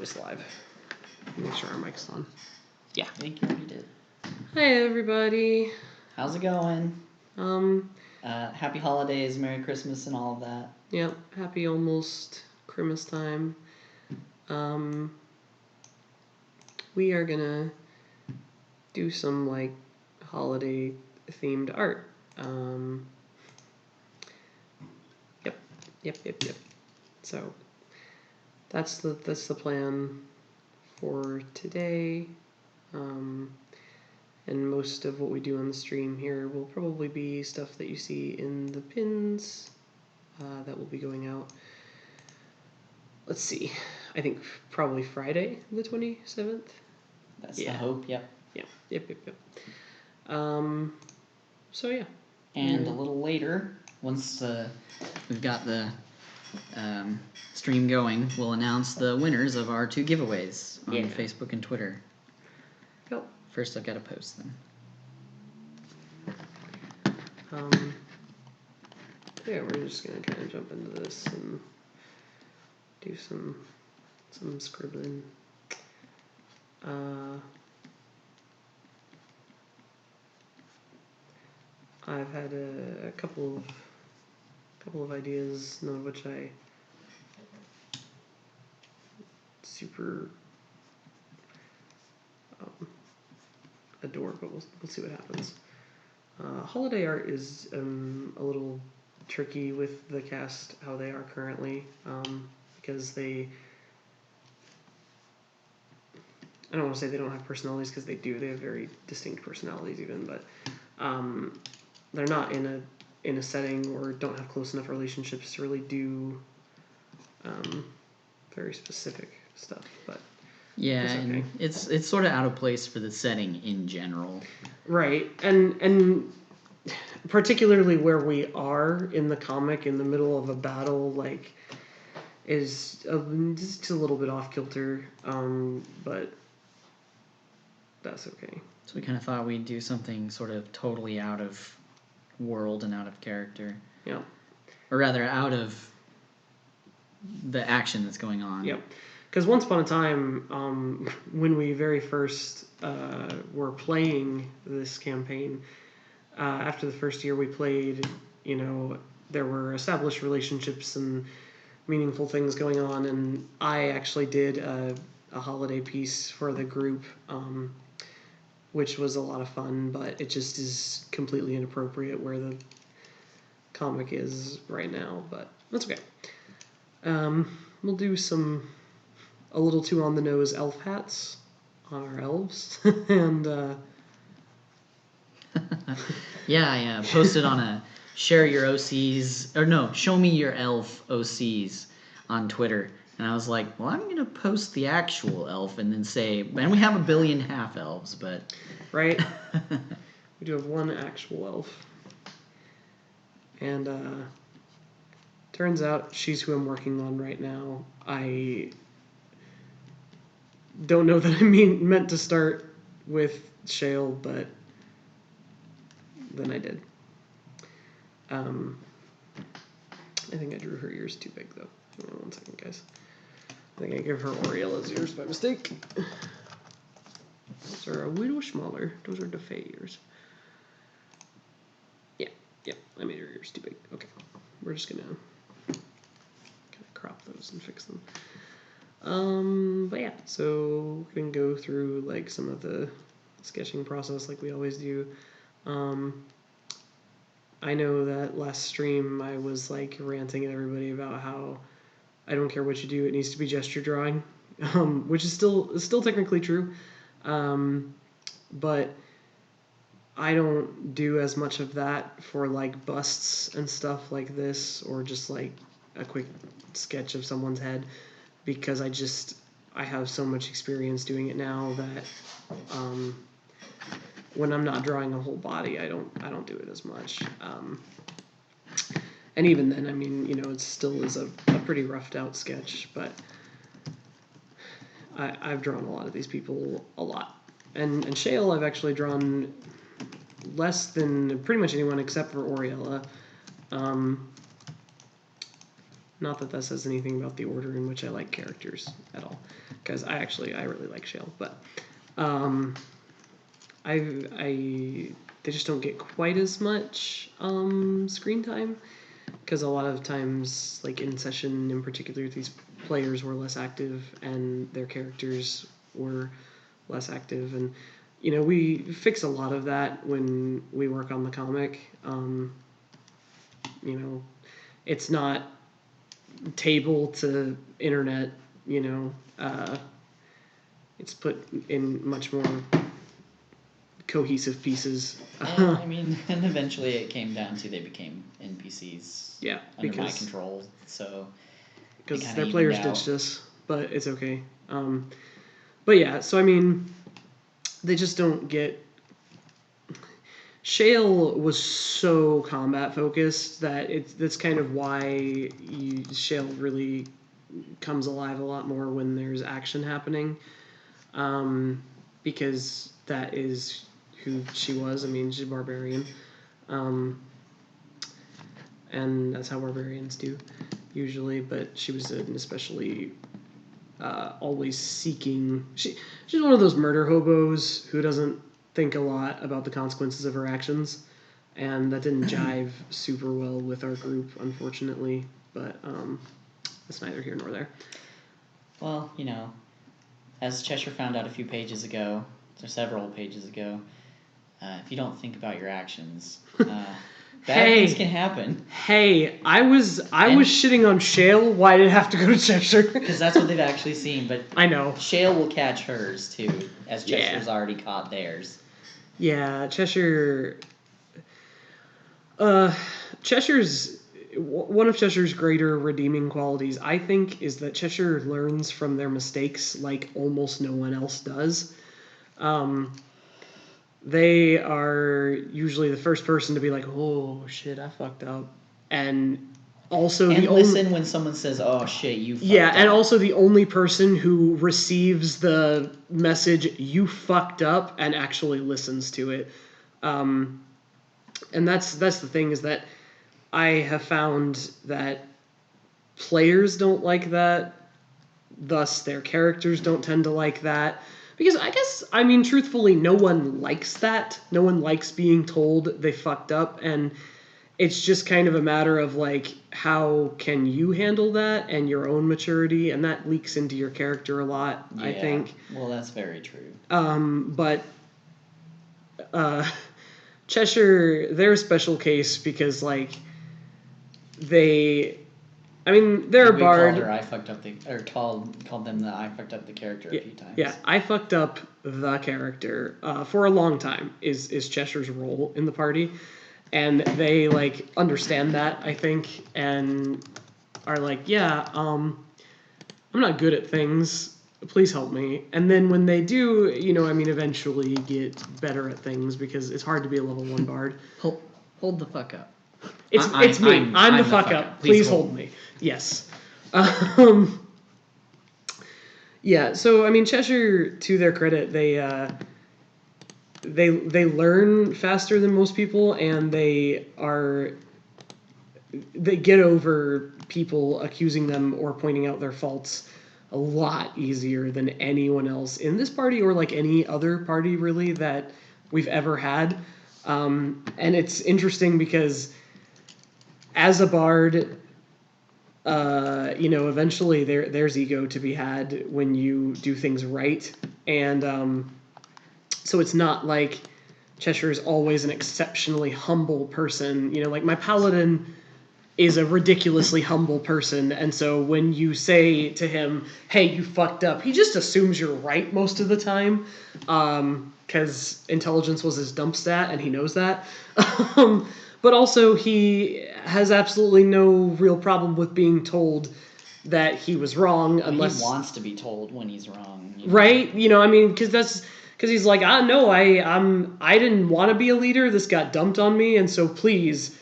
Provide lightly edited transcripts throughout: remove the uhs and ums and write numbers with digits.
It's live. Make sure our mic's on. Yeah. I think you already did. Hi everybody. How's it going? Happy holidays, Merry Christmas, and all of that. Yep. Happy almost Christmas time. We are gonna do some like holiday themed art. Yep. So that's the plan for today. And most of what we do on the stream here will probably be stuff that you see in the pins that will be going out. Let's see. I think probably Friday the 27th. That's the hope, yep. Yeah. Yep. So yeah. And a little later, once we've got the stream going, we'll announce the winners of our 2 giveaways on Facebook and Twitter. Yep. First, I've got to post them. Yeah, we're just gonna kind of jump into this and do some scribbling. I've had a couple of ideas, none of which I super adore, but we'll see what happens. Holiday art is a little tricky with the cast, how they are currently, because I don't want to say they don't have personalities, because they do. They have very distinct personalities even, but they're not in a setting or don't have close enough relationships to really do very specific stuff. But yeah, okay. And it's sort of out of place for the setting in general. Right, and particularly where we are in the comic, in the middle of a battle, like, is just a little bit off kilter, but that's okay. So we kind of thought we'd do something sort of totally out of world and out of character. Yeah. Or rather, out of the action that's going on. Yep. Because once upon a time, when we very first were playing this campaign, after the first year we played, there were established relationships and meaningful things going on, and I actually did a holiday piece for the group, which was a lot of fun, but it just is completely inappropriate where the comic is right now, but that's okay. We'll do a little too on the nose elf hats on our elves, and yeah, I posted on a share your OCs, or no, show me your elf OCs on Twitter. And I was like, well, I'm going to post the actual elf and then say, and we have 1 billion half elves, but... Right. We do have one actual elf. And turns out she's who I'm working on right now. I don't know that I meant to start with Shale, but then I did. I think I drew her ears too big, though. Hang on 1 second, guys. I think I gave her Oriella's ears by mistake. Those are a little smaller. Those are the Fae ears. Yeah, I made her ears too big. Okay, we're just gonna kind of crop those and fix them. But yeah, so we can go through like some of the sketching process like we always do. I know that last stream I was like ranting at everybody about how I don't care what you do, it needs to be gesture drawing, which is still technically true, but I don't do as much of that for like busts and stuff like this, or just like a quick sketch of someone's head, because I have so much experience doing it now that when I'm not drawing a whole body, I don't do it as much. And even then, I mean, it still is a pretty roughed out sketch, but I've drawn a lot of these people a lot. And Shale I've actually drawn less than pretty much anyone except for Oriella. Not that that says anything about the order in which I like characters at all, because I really like Shale, but they just don't get quite as much screen time, because a lot of times, like in session in particular, these players were less active and their characters were less active, and we fix a lot of that when we work on the comic. It's not table to internet, it's put in much more cohesive pieces. Yeah, I mean, and eventually it came down to they became NPCs. Yeah, under my control, so because their players ditched us, but it's okay. But yeah, so I mean, they just don't get. Shale was so combat focused that that's kind of why Shale really comes alive a lot more when there's action happening, because that is who she was. I mean, she's a barbarian, and that's how barbarians do usually. But she was an especially always seeking. She's one of those murder hobos who doesn't think a lot about the consequences of her actions, and that didn't jive super well with our group, unfortunately. But that's neither here nor there. Well, as Cheshire found out a few pages ago, or several pages ago, if you don't think about your actions, bad things can happen. Hey, I was shitting on Shale. Why did it have to go to Cheshire? Because that's what they've actually seen. But I know Shale will catch hers too, as Cheshire's already caught theirs. Yeah, Cheshire's one of Cheshire's greater redeeming qualities, I think, is that Cheshire learns from their mistakes like almost no one else does. They are usually the first person to be like, "Oh shit, I fucked up," and also listen when someone says, "Oh shit, you fucked up." and also the only person who receives the message "you fucked up" and actually listens to it. And that's the thing, is that I have found that players don't like that, thus their characters don't tend to like that. Because I mean, truthfully, no one likes that. No one likes being told they fucked up, and it's just kind of a matter of, like, how can you handle that and your own maturity, and that leaks into your character a lot, I think. Well, that's very true. But Cheshire, they're a special case because, like, they're a bard. Called her I fucked up called them the I fucked up the character a few times. Yeah, I fucked up the character for a long time is Cheshire's role in the party, and they like understand that, I think, and are like, yeah, I'm not good at things. Please help me. And then when they do, eventually get better at things, because it's hard to be a level 1 bard. Hold the fuck up. It's me. I'm the fuck up. Please hold me. Yes. Yeah. So I mean, Cheshire, to their credit, they learn faster than most people, and they get over people accusing them or pointing out their faults a lot easier than anyone else in this party, or like any other party really that we've ever had. And it's interesting because as a bard, eventually there's ego to be had when you do things right, and so it's not like Cheshire's always an exceptionally humble person. Like my paladin is a ridiculously humble person, and so when you say to him, "Hey, you fucked up," he just assumes you're right most of the time, because intelligence was his dump stat, and he knows that. But also, he has absolutely no real problem with being told that he was wrong, unless he wants to be told when he's wrong. Right? Because he's like, no, I didn't want to be a leader. This got dumped on me, and so please,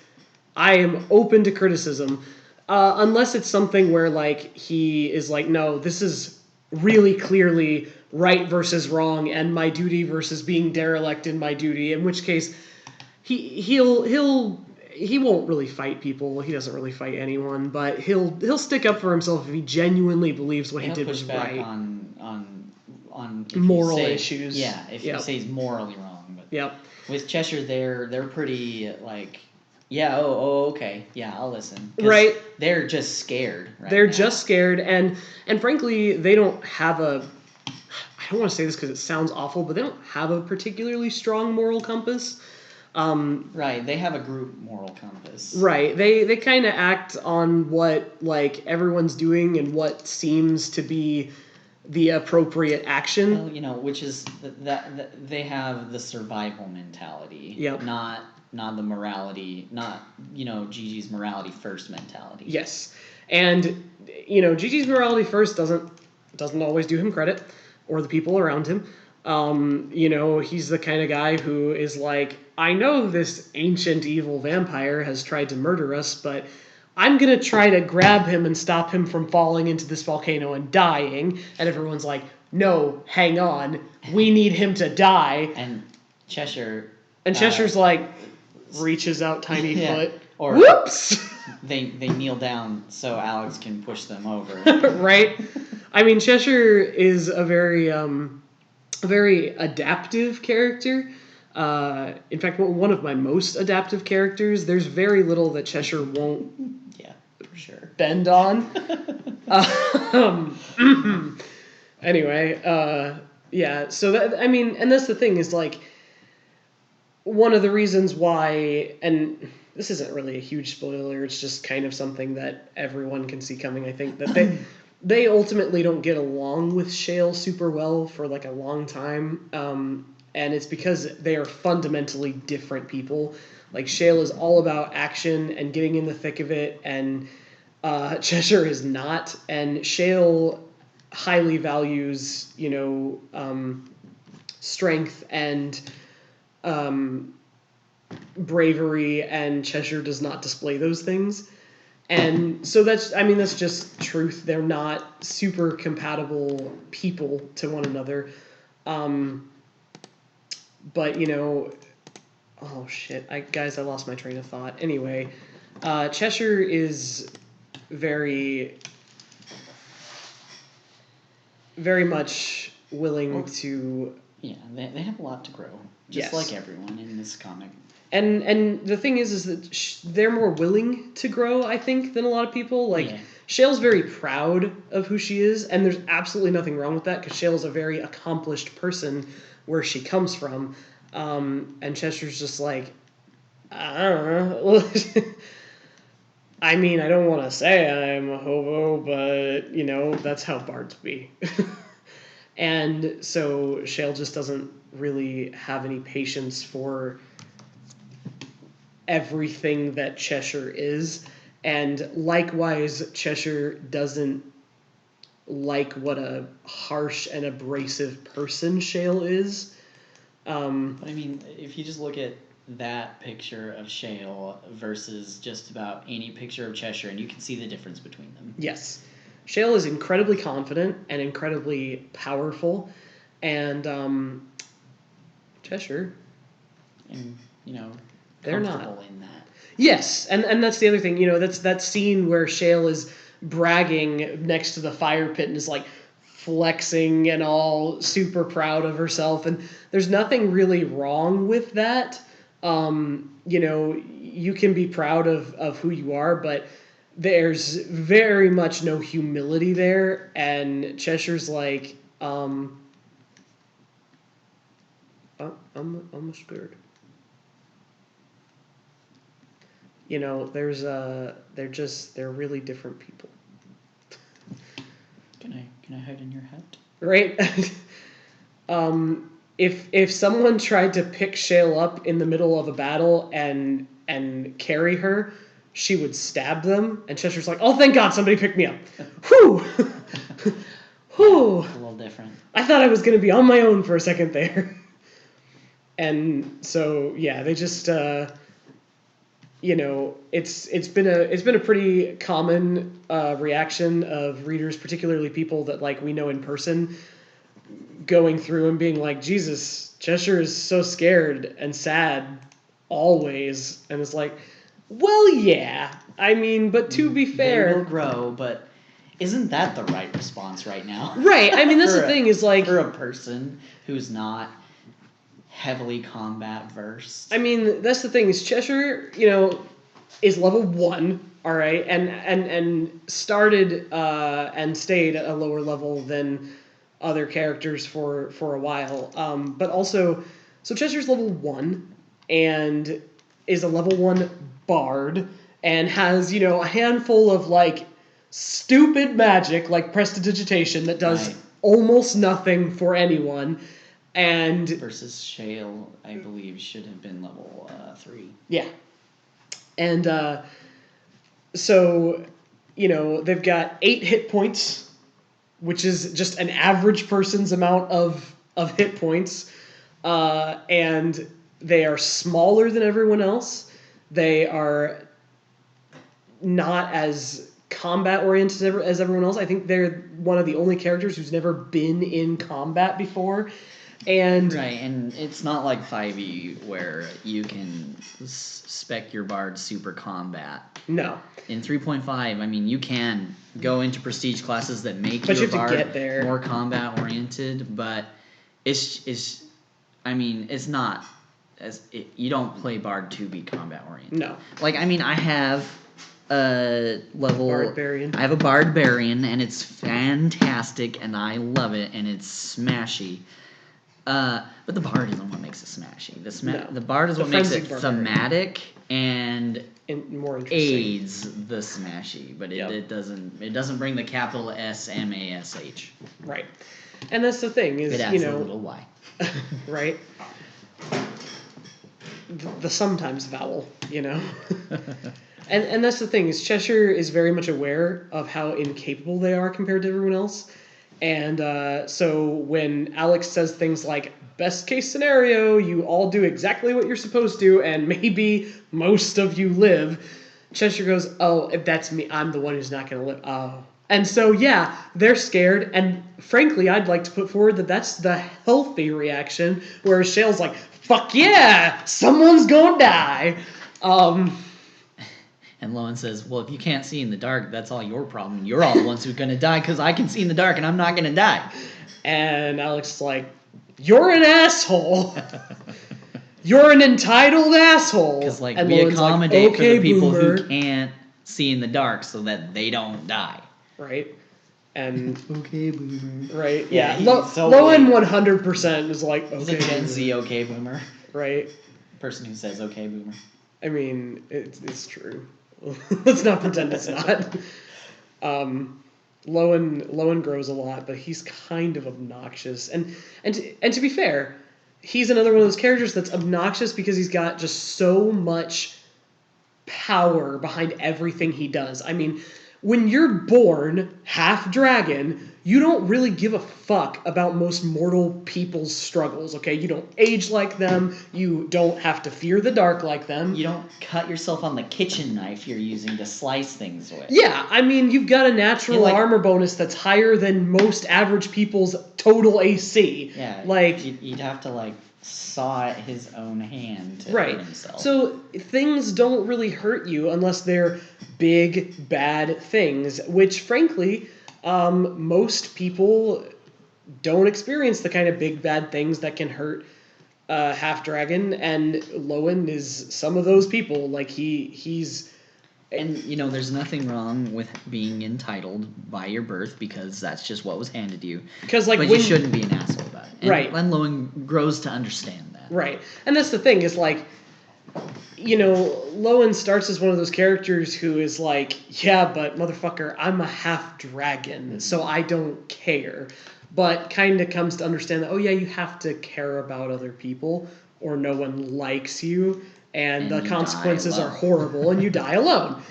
I am open to criticism, unless it's something where like he is like, no, this is really clearly right versus wrong, and my duty versus being derelict in my duty. In which case, he'll he won't really fight people. He doesn't really fight anyone, but he'll stick up for himself if he genuinely believes what he did was back right. on if Moral you say, issues. Yeah, if you say he's morally wrong. But yep. With Cheshire, they're pretty like, yeah, okay, yeah, I'll listen. Right. They're just scared. They're just scared, and frankly, they don't have a. I don't want to say this because it sounds awful, but they don't have a particularly strong moral compass. Right, they have a group moral compass. Right, they kind of act on what like everyone's doing and what seems to be the appropriate action. Well, which is that they have the survival mentality. Yep. Not the morality, not Gigi's morality first mentality. Yes, and Gigi's morality first doesn't always do him credit, or the people around him. He's the kind of guy who is like, I know this ancient evil vampire has tried to murder us, but I'm going to try to grab him and stop him from falling into this volcano and dying. And everyone's like, no, hang on. We need him to die. And Cheshire's like, reaches out tiny foot. Or whoops! They kneel down so Alex can push them over. Right? I mean, Cheshire is a very adaptive character. In fact, one of my most adaptive characters. There's very little that Cheshire won't for sure bend on. Anyway, so and that's the thing is like one of the reasons why, and this isn't really a huge spoiler, it's just kind of something that everyone can see coming, I think, that they ultimately don't get along with Shale super well for like a long time. And it's because they are fundamentally different people. Like Shale is all about action and getting in the thick of it, and Cheshire is not. And Shale highly values, strength and bravery, and Cheshire does not display those things. And so that's just truth. They're not super compatible people to one another. But, oh shit. I lost my train of thought. Anyway, Cheshire is very, very much willing to... Yeah, they have a lot to grow. Just like everyone in this comic. And the thing is that they're more willing to grow, I think, than a lot of people. Like, Shale's very proud of who she is, and there's absolutely nothing wrong with that, because Shale's a very accomplished person where she comes from. And Cheshire's just like, I don't know. I mean, I don't want to say I'm a hobo, but, that's how bards be. And so Shale just doesn't really have any patience for everything that Cheshire is. And likewise, Cheshire doesn't like what a harsh and abrasive person Shale is. I mean, if you just look at that picture of Shale versus just about any picture of Cheshire, and you can see the difference between them. Yes. Shale is incredibly confident and incredibly powerful, and Cheshire, and they're comfortable not in that. Yes, and that's the other thing. That's that scene where Shale is bragging next to the fire pit and is like flexing and all super proud of herself, and there's nothing really wrong with that. You can be proud of who you are, but there's very much no humility there, and Cheshire's like, I'm scared. They're really different people. Can I hide in your hat? Right? If someone tried to pick Shale up in the middle of a battle and carry her, she would stab them. And Cheshire's like, oh, thank God somebody picked me up. Whew! Whew! Yeah, a little different. I thought I was going to be on my own for a second there. And so, yeah, they just, it's been a pretty common reaction of readers, particularly people that like we know in person, going through and being like, Jesus, Cheshire is so scared and sad always. And it's like, Well, yeah. I mean, but to be They will fair, grow, but isn't that the right response right now? right? I mean, that's the For thing is like, for a person who's not heavily combat versed. I mean, that's the thing is Cheshire, is level 1, all right, and started and stayed at a lower level than other characters for a while. But also, so Cheshire's level 1 and is a level 1 bard and has, a handful of like stupid magic like prestidigitation that does Right. almost nothing for anyone. And Versus Shale, I believe, should have been level 3. yeah. And so, they've got 8 hit points, which is just an average person's amount of hit points. And they are smaller than everyone else. They are not as combat oriented as everyone else. I think they're one of the only characters who's never been in combat before. And Right, and it's not like 5e where you can spec your bard super combat. no, In 3.5, I mean, you can go into prestige classes that make but your you have bard to get there. more combat oriented, but it's I mean, it's not you don't play bard to be combat oriented. No, Like, I mean, I have a level Barbarian. I have a barbarian and it's fantastic and I love it and it's smashy. But the bard isn't what makes it smashy. The bard is The what makes it frenzied barbarian. thematic and More interesting. aids the smashy, but Yep. it doesn't bring the capital SMASH. Right. And that's the thing is, It adds a little Y. right? The sometimes vowel, And that's the thing is Cheshire is very much aware of how incapable they are compared to everyone else. And so when Alex says things like, best case scenario, you all do exactly what you're supposed to, and maybe most of you live, Cheshire goes, oh, if that's me, I'm the one who's not going to live. Oh. And so, yeah, they're scared, and frankly, I'd like to put forward that that's the healthy reaction, whereas Shale's like, fuck yeah, someone's gonna die. And Lowen says, well, if you can't see in the dark, that's all your problem. You're all the ones who are going to die because I can see in the dark and I'm not going to die. And Alex is like, you're an asshole. You're an entitled asshole. Because, like, and we Lowen's accommodate like, for the people boomer. who can't see in the dark so that they don't die. Right? And, Okay, boomer. right, Yeah, yeah. he's totally- Lowen 100% is like, okay, He's a Gen boomer. Z okay boomer. Right? Person who says okay boomer. I mean, it's true. Let's not pretend it's not. Lowen grows a lot, but he's kind of obnoxious. And to be fair, he's another one of those characters that's obnoxious because he's got just so much power behind everything he does. I mean, when you're born half dragon, you don't really give a fuck about most mortal people's struggles, okay? You don't age like them. You don't have to fear the dark like them. You don't cut yourself on the kitchen knife you're using to slice things with. Yeah, I mean, you've got a natural armor bonus that's higher than most average people's total AC. Yeah, like you'd have to like saw at his own hand to right. hurt himself. So things don't really hurt you unless they're big bad things, which frankly, most people don't experience the kind of big bad things that can hurt half dragon, and Lowen is some of those people. Like he's. And, there's nothing wrong with being entitled by your birth because that's just what was handed to you. Because, like, but you shouldn't be an asshole about it. And right. Len Lowen grows to understand that. Right. And that's the thing is, like, Lowen starts as one of those characters who is like, yeah, but motherfucker, I'm a half dragon, so I don't care. But kind of comes to understand that, oh, yeah, you have to care about other people or no one likes you. And the consequences are horrible, and you die alone.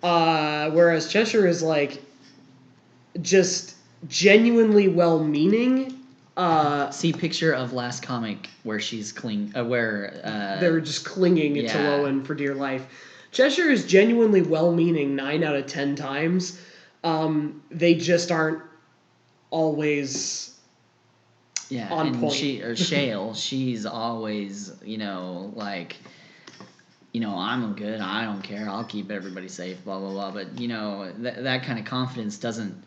Whereas Cheshire is like just genuinely well-meaning. See picture of last comic where she's they're just clinging to Lowen for dear life. Cheshire is genuinely well-meaning 9 out of 10 times. They just aren't always on point. Shale, she's always, I'm good. I don't care. I'll keep everybody safe. Blah blah blah. But that kind of confidence doesn't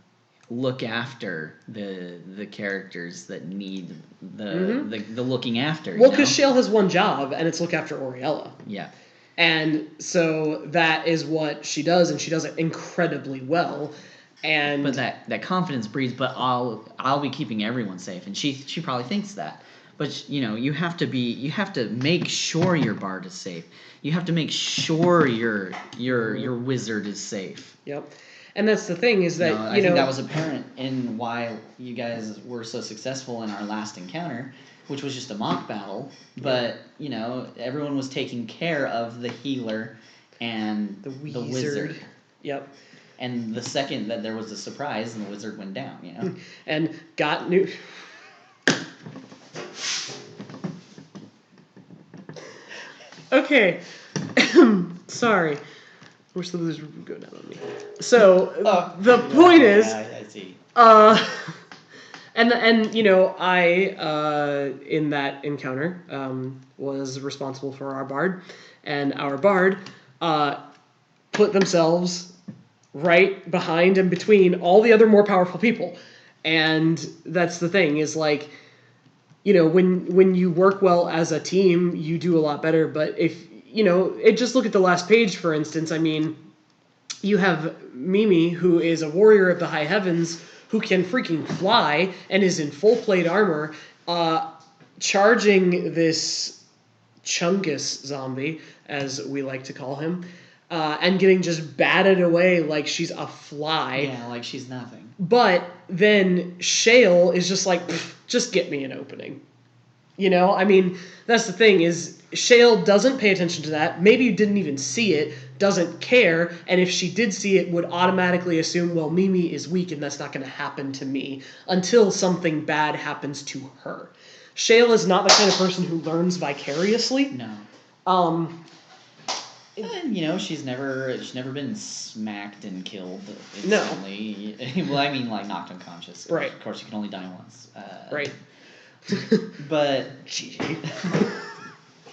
look after the characters that need the looking after. Well, because Shale has one job, and it's look after Oriella. Yeah. And so that is what she does, and she does it incredibly well. But that confidence breeds. But I'll be keeping everyone safe, and she probably thinks that. But you have to make sure your bard is safe. You have to make sure your wizard is safe. Yep. And that's the thing is that I think that was apparent in why you guys were so successful in our last encounter, which was just a mock battle. But everyone was taking care of the healer and the wizard. Yep. And the second that there was a surprise, and the wizard went down. And got new. Okay. Sorry. I wish the wizard would go down on me. So the point is, I see. And I in that encounter was responsible for our bard, and our bard put themselves right behind and between all the other more powerful people, and that's the thing is like, when you work well as a team, you do a lot better. But if just look at the last page, for instance. I mean, you have Mimi, who is a warrior of the high heavens, who can freaking fly and is in full plate armor, charging this Chungus zombie, as we like to call him, and getting just batted away like she's a fly. Yeah, like she's nothing. But then Shale is just like, just get me an opening. I mean, that's the thing is Shale doesn't pay attention to that. Maybe didn't even see it, doesn't care, and if she did see it, would automatically assume, well, Mimi is weak and that's not going to happen to me until something bad happens to her. Shale is not the kind of person who learns vicariously. No. And, she's never been smacked and killed instantly. No. Well, I mean, like, knocked unconscious. Right. Of course, you can only die once. Right. But GG.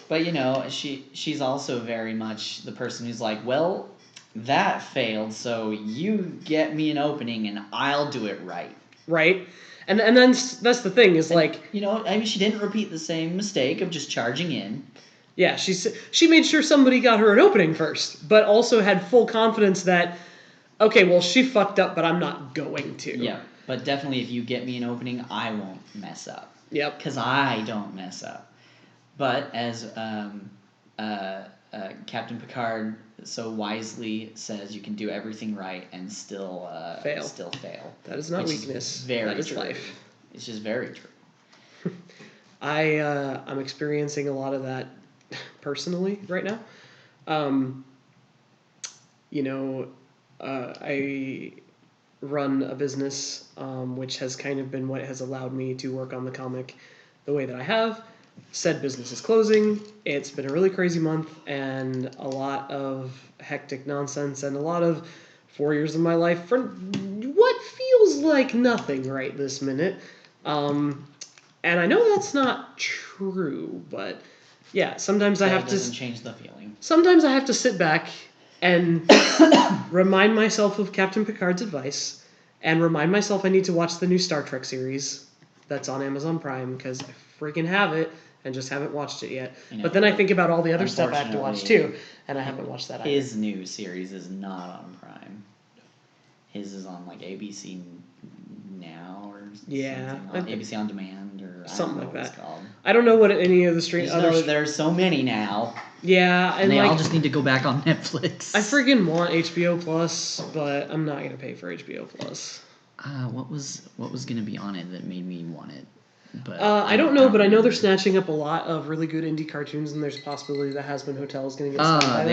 But she's also very much the person who's like, well, that failed, so you get me an opening and I'll do it right. Right. And then that's the thing is like, I mean, she didn't repeat the same mistake of just charging in. Yeah, she made sure somebody got her an opening first, but also had full confidence that, okay, well, she fucked up, but I'm not going to. Yeah, but definitely if you get me an opening, I won't mess up. Yep. Because I don't mess up. But as Captain Picard so wisely says, you can do everything right and still fail. That is not weakness. That is true. Life. It's just very true. I'm experiencing a lot of that personally right now. I run a business, which has kind of been what has allowed me to work on the comic the way that I have. Said business is closing. It's been a really crazy month and a lot of hectic nonsense and a lot of 4 years of my life for what feels like nothing right this minute. And I know that's not true, but yeah, sometimes I have to... That doesn't change the feeling. Sometimes I have to sit back and remind myself of Captain Picard's advice and remind myself I need to watch the new Star Trek series that's on Amazon Prime because I freaking have it and just haven't watched it yet. But then I think about all the other stuff I have to watch too, and I haven't watched that either. His new series is not on Prime. His is on like ABC Now or something. ABC On Demand or something like what that. It's called. I don't know what any of the There's so many now. Yeah, and they all just need to go back on Netflix. I friggin' want HBO Plus, but I'm not gonna pay for HBO Plus. What was gonna be on it that made me want it? But I don't know, but I know they're snatching up a lot of really good indie cartoons, and there's a possibility that Hazbin Hotel is going to get snatched by them.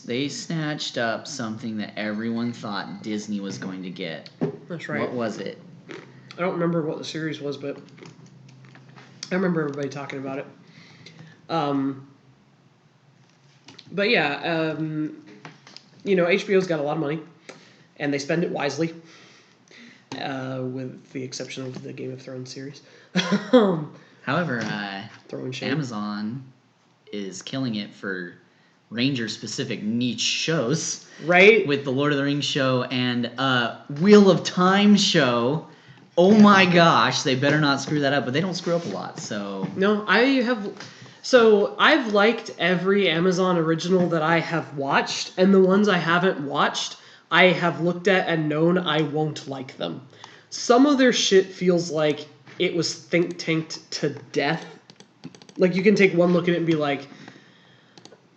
They snatched up something that everyone thought Disney was going to get. That's right. What was it? I don't remember what the series was, but I remember everybody talking about it. But yeah, HBO's got a lot of money, and they spend it wisely, with the exception of the Game of Thrones series. However, Throwing shade. Amazon is killing it for Ranger-specific niche shows. Right? With the Lord of the Rings show and Wheel of Time show. Oh my gosh, they better not screw that up, but they don't screw up a lot, so... No, I've liked every Amazon original that I have watched, and the ones I haven't watched, I have looked at and known I won't like them. Some of their shit feels like it was think tanked to death. Like, you can take one look at it and be like,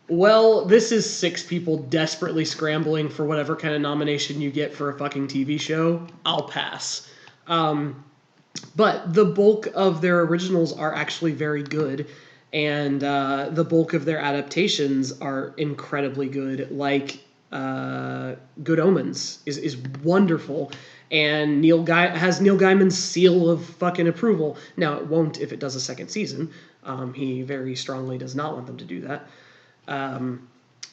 well, this is 6 people desperately scrambling for whatever kind of nomination you get for a fucking TV show. I'll pass. But the bulk of their originals are actually very good, and the bulk of their adaptations are incredibly good. Like Good Omens is wonderful, and has Neil Gaiman's seal of fucking approval. Now, it won't if it does a second season. He very strongly does not want them to do that.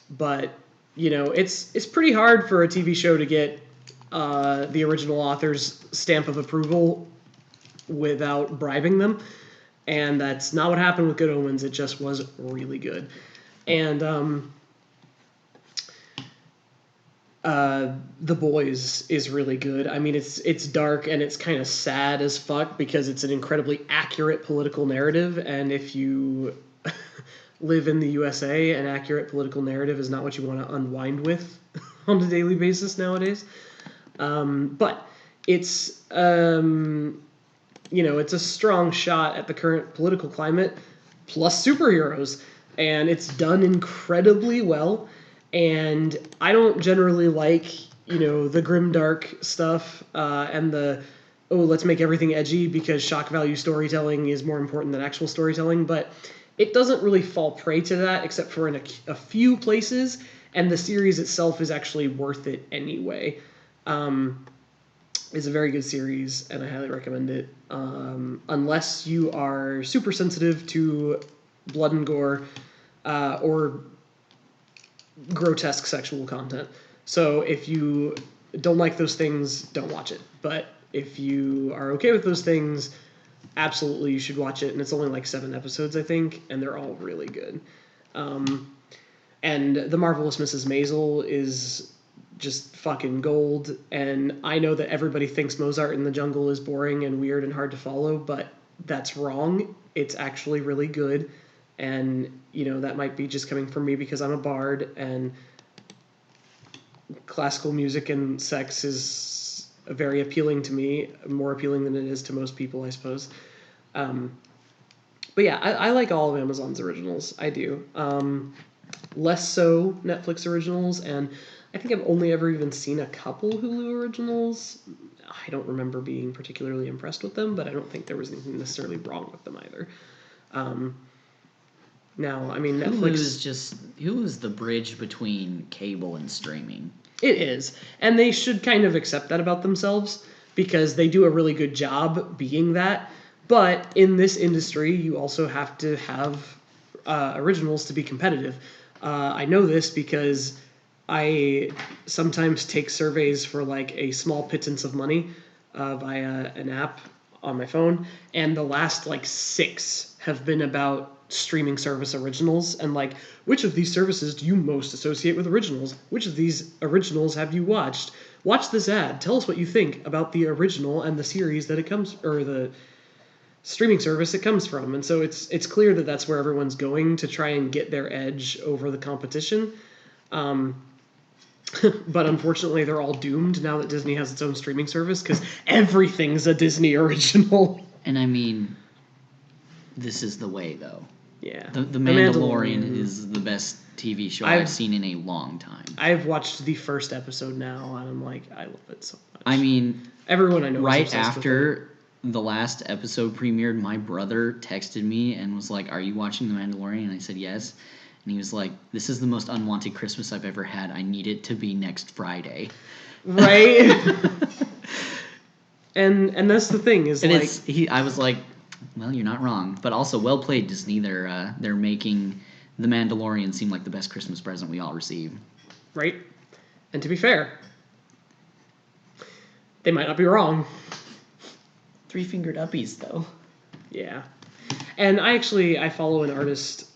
But it's pretty hard for a TV show to get the original author's stamp of approval without bribing them, and that's not what happened with Good Omens. It just was really good. And The Boys is really good. I mean, it's dark and it's kind of sad as fuck because it's an incredibly accurate political narrative, and if you live in the USA, an accurate political narrative is not what you want to unwind with on a daily basis nowadays. But it's it's a strong shot at the current political climate, plus superheroes, and it's done incredibly well. And I don't generally like, the grimdark stuff and let's make everything edgy because shock value storytelling is more important than actual storytelling. But it doesn't really fall prey to that except for in a few places, and the series itself is actually worth it anyway. It's a very good series, and I highly recommend it. Unless you are super sensitive to blood and gore or grotesque sexual content. So if you don't like those things, don't watch it. But if you are okay with those things, absolutely you should watch it. And it's only like 7 episodes, I think, and they're all really good. And The Marvelous Mrs. Maisel is just fucking gold. And I know that everybody thinks Mozart in the Jungle is boring and weird and hard to follow, but that's wrong. It's actually really good. And, that might be just coming from me because I'm a bard, and classical music and sex is very appealing to me, more appealing than it is to most people, I suppose. But yeah, I like all of Amazon's originals. I do. Less so Netflix originals, and I think I've only ever even seen a couple Hulu originals. I don't remember being particularly impressed with them, but I don't think there was anything necessarily wrong with them either. Now, I mean, Netflix... Hulu's the bridge between cable and streaming. It is. And they should kind of accept that about themselves, because they do a really good job being that. But in this industry, you also have to have originals to be competitive. I know this because I sometimes take surveys for like a small pittance of money via an app on my phone, and the last like 6 have been about streaming service originals, and like, which of these services do you most associate with originals? Which of these originals have you watched? Watch this ad. Tell us what you think about the original and the series that it comes, or the streaming service it comes from. And so it's clear that that's where everyone's going to try and get their edge over the competition. But unfortunately, they're all doomed now that Disney has its own streaming service, because everything's a Disney original. And I mean, this is the way, though. Yeah. The Mandalorian is the best TV show I've seen in a long time. I've watched the first episode now, and I'm like, I love it so much. I mean, everyone I know right after the last episode premiered, my brother texted me and was like, "Are you watching The Mandalorian?" And I said yes. And he was like, "This is the most unwanted Christmas I've ever had. I need it to be next Friday." Right? and that's the thing is, I was like, well, you're not wrong, but also well played, Disney. They're making The Mandalorian seem like the best Christmas present we all receive. Right? And to be fair, they might not be wrong. 3-fingered uppies, though. Yeah. And I follow an artist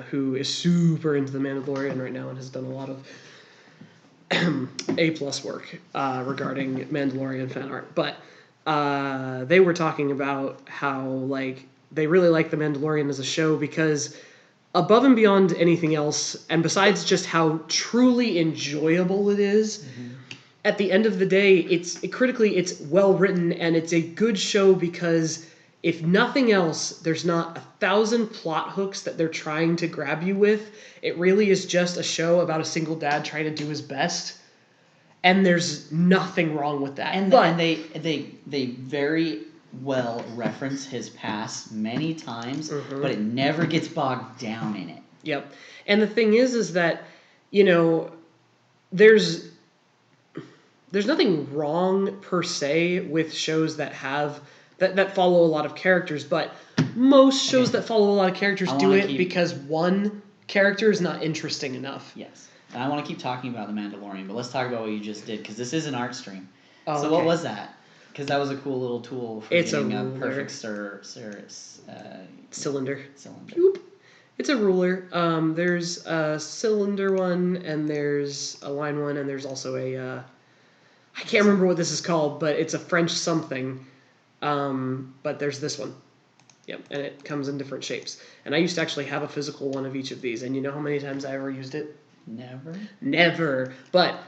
who is super into the Mandalorian right now and has done a lot of A+ work regarding Mandalorian fan art. But they were talking about how like they really like the Mandalorian as a show because above and beyond anything else, and besides just how truly enjoyable it is, at the end of the day, it's well written and it's a good show because if nothing else, there's not 1,000 plot hooks that they're trying to grab you with. It really is just a show about a single dad trying to do his best, and there's nothing wrong with that. And they very well reference his past many times, but it never gets bogged down in it. Yep. And the thing is that, you know, there's nothing wrong per se with shows that have that follow a lot of characters, but most shows that follow a lot of characters do it because one character is not interesting enough. Yes. And I want to keep talking about The Mandalorian, but let's talk about what you just did, because this is an art stream. Oh, so okay. What was that? Because that was a cool little tool for getting a perfect cylinder. Boop. It's a ruler. There's a cylinder one, and there's a line one, and there's also a... I can't remember what this is called, but it's a French something. But there's this one. Yep, and it comes in different shapes. And I used to actually have a physical one of each of these, and you know how many times I ever used it? Never. But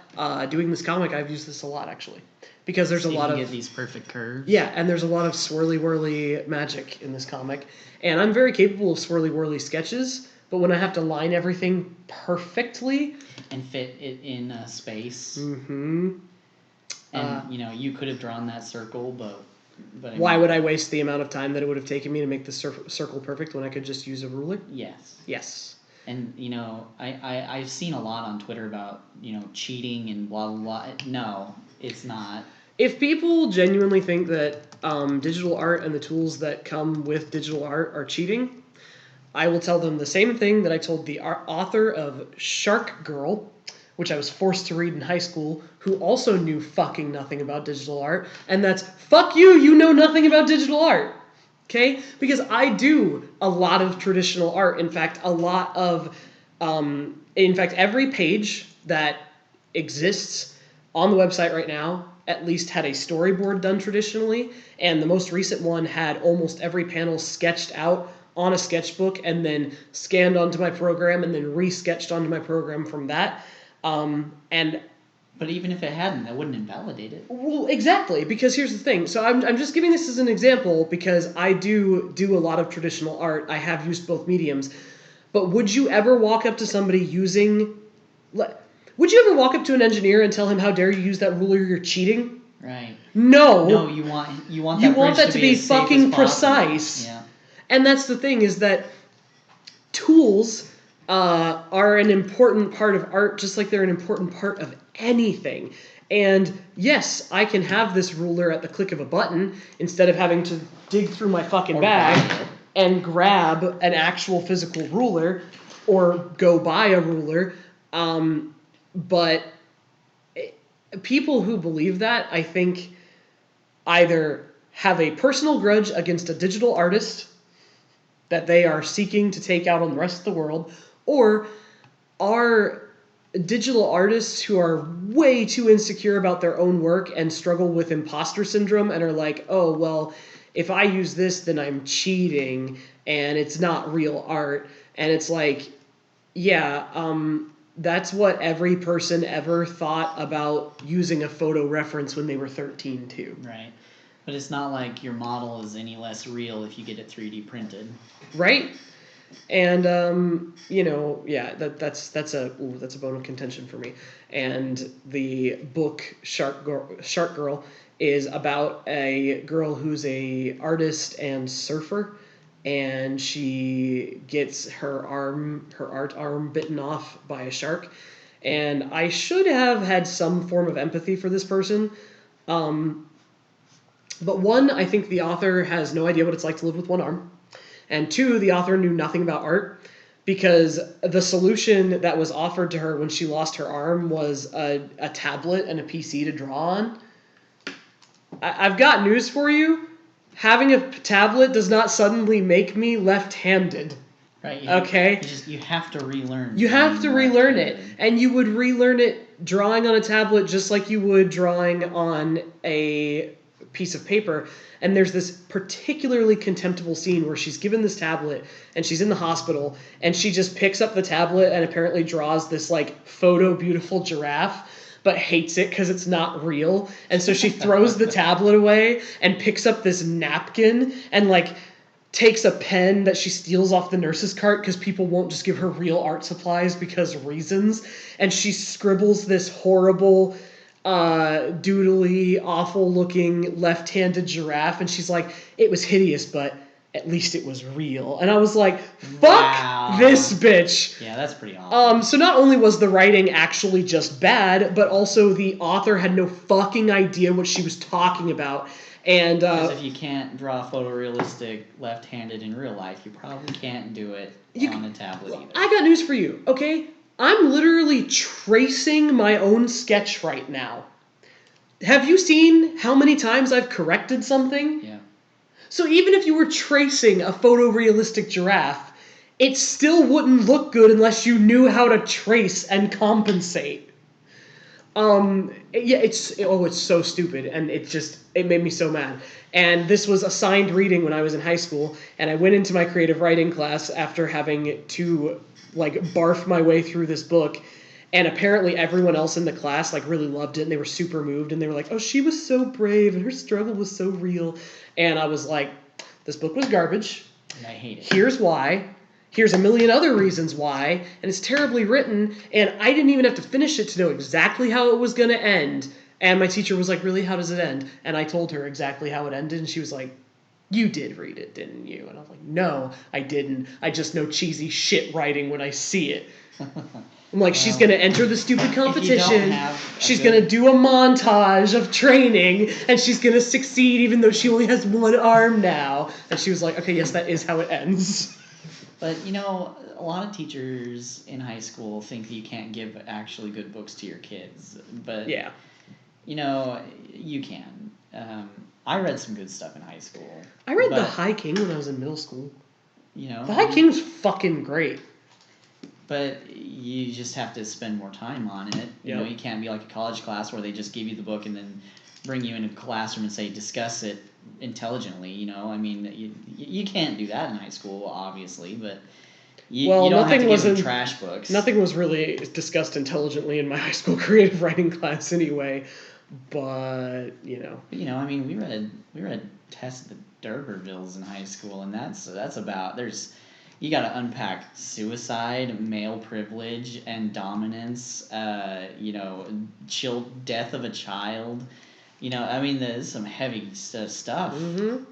doing this comic, I've used this a lot, actually. Because there's a lot of... get these perfect curves. Yeah, and there's a lot of swirly-whirly magic in this comic. And I'm very capable of swirly-whirly sketches, but when I have to line everything perfectly... And fit it in a space. Mm-hmm. And, you could have drawn that circle, but I mean, why would I waste the amount of time that it would have taken me to make the circle perfect when I could just use a ruler? Yes. And, I've seen a lot on Twitter about, cheating and blah, blah, blah. No, it's not. If people genuinely think that digital art and the tools that come with digital art are cheating, I will tell them the same thing that I told the author of Shark Girl, which I was forced to read in high school, who also knew fucking nothing about digital art, and that's, fuck you, you know nothing about digital art, okay? Because I do a lot of traditional art. In fact, every page that exists on the website right now at least had a storyboard done traditionally, and the most recent one had almost every panel sketched out on a sketchbook and then scanned onto my program and then re-sketched onto my program from that. But even if it hadn't, that wouldn't invalidate it. Well, exactly, because here's the thing. So I'm just giving this as an example because I do a lot of traditional art. I have used both mediums. But would you ever walk up to somebody using... Would you ever walk up to an engineer and tell him, how dare you use that ruler, you're cheating? Right. No. No, you want that to be fucking precise. Yeah. And that's the thing, is that tools... are an important part of art, just like they're an important part of anything. And yes, I can have this ruler at the click of a button instead of having to dig through my fucking bag and grab an actual physical ruler or go buy a ruler. But people who believe that, I think, either have a personal grudge against a digital artist that they are seeking to take out on the rest of the world, or are digital artists who are way too insecure about their own work and struggle with imposter syndrome and are like, oh, well, if I use this, then I'm cheating and it's not real art. And it's like, yeah, that's what every person ever thought about using a photo reference when they were 13 too. Right. But it's not like your model is any less real if you get it 3D printed. Right? And that's a bone of contention for me. And the book Shark Girl is about a girl who's a artist and surfer, and she gets her art arm bitten off by a shark. And I should have had some form of empathy for this person. But one, I think the author has no idea what it's like to live with one arm. And two, the author knew nothing about art, because the solution that was offered to her when she lost her arm was a tablet and a PC to draw on. I've got news for you. having a tablet does not suddenly make me left-handed. Right. Okay? You have to relearn. You have to relearn it. And you would relearn it drawing on a tablet just like you would drawing on a piece of paper. And there's this particularly contemptible scene where she's given this tablet and she's in the hospital and she just picks up the tablet and apparently draws this like photo beautiful giraffe, but hates it because it's not real. And so she throws the tablet away and picks up this napkin and like takes a pen that she steals off the nurse's cart because people won't just give her real art supplies because reasons. And she scribbles this horrible, doodly, awful-looking left-handed giraffe. And she's like, it was hideous, but at least it was real. And I was like, fuck this bitch. Yeah, that's pretty awful. So not only was the writing actually just bad, but also the author had no fucking idea what she was talking about. And because if you can't draw photorealistic left-handed in real life, you probably can't do it on a tablet either. I got news for you, okay? I'm literally tracing my own sketch right now. Have you seen how many times I've corrected something? Yeah. So even if you were tracing a photorealistic giraffe, it still wouldn't look good unless you knew how to trace and compensate. Yeah, it's so stupid, and it made me so mad. And this was assigned reading when I was in high school, and I went into my creative writing class after having to like barf my way through this book, and apparently everyone else in the class like really loved it, and they were super moved, and they were like, "Oh, she was so brave, and her struggle was so real." And I was like, "This book was garbage. And I hate it. Here's why. Here's a million other reasons why, and it's terribly written, and I didn't even have to finish it to know exactly how it was going to end." And my teacher was like, "Really, how does it end?" And I told her exactly how it ended, and she was like, "You did read it, didn't you?" And I was like, "No, I didn't. I just know cheesy shit writing when I see it." I'm like, she's going to enter the stupid competition, she's going to do a montage of training, and she's going to succeed even though she only has one arm now. And she was like, "Okay, yes, that is how it ends." But, you know, a lot of teachers in high school think that you can't give actually good books to your kids. But, yeah, you know, you can. I read some good stuff in high school. I read The High King when I was in middle school. You know, The High King's fucking great. But you just have to spend more time on it. You know, you can't be like a college class where they just give you the book and then bring you in a classroom and say, discuss it intelligently. You know, I mean, you can't do that in high school, obviously, but you don't have to give them trash books. Nothing was really discussed intelligently in my high school creative writing class anyway, but, you know. But, you know, I mean, we read Tess the D'Urbervilles in high school, and that's about, you got to unpack suicide, male privilege, and dominance. You know, death of a child. You know, I mean, there's some heavy stuff. Mm-hmm.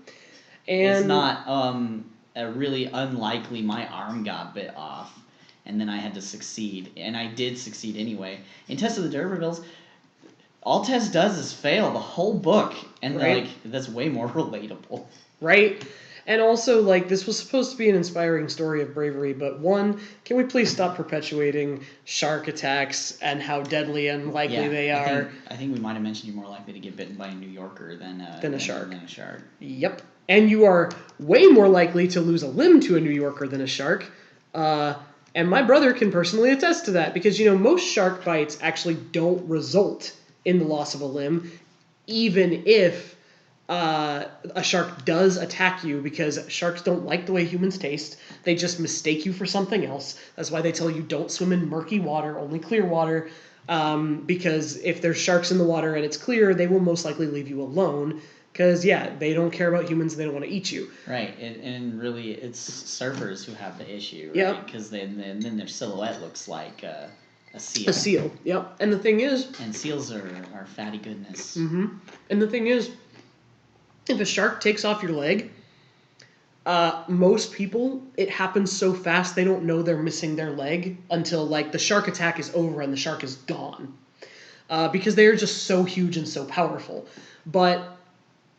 And it's not a really unlikely. My arm got bit off, and then I had to succeed, and I did succeed anyway. In Tess of the D'Urbervilles, all Tess does is fail the whole book, and like that's way more relatable. Right. And also, like, this was supposed to be an inspiring story of bravery, but one, can we please stop perpetuating shark attacks and how deadly and unlikely they are? I think we might have mentioned you're more likely to get bitten by a New Yorker than a shark. Yep. And you are way more likely to lose a limb to a New Yorker than a shark. And my brother can personally attest to that because, you know, most shark bites actually don't result in the loss of a limb, even if a shark does attack you, because sharks don't like the way humans taste. They just mistake you for something else. That's why they tell you don't swim in murky water, only clear water, because if there's sharks in the water and it's clear, they will most likely leave you alone because, yeah, they don't care about humans and they don't want to eat you. Right, and really it's surfers who have the issue, right? Yep. Because then their silhouette looks like a seal. A seal, yep. And the thing is... And seals are fatty goodness. Mm-hmm. And the thing is, if a shark takes off your leg, most people, it happens so fast they don't know they're missing their leg until like the shark attack is over and the shark is gone. Because they are just so huge and so powerful. But,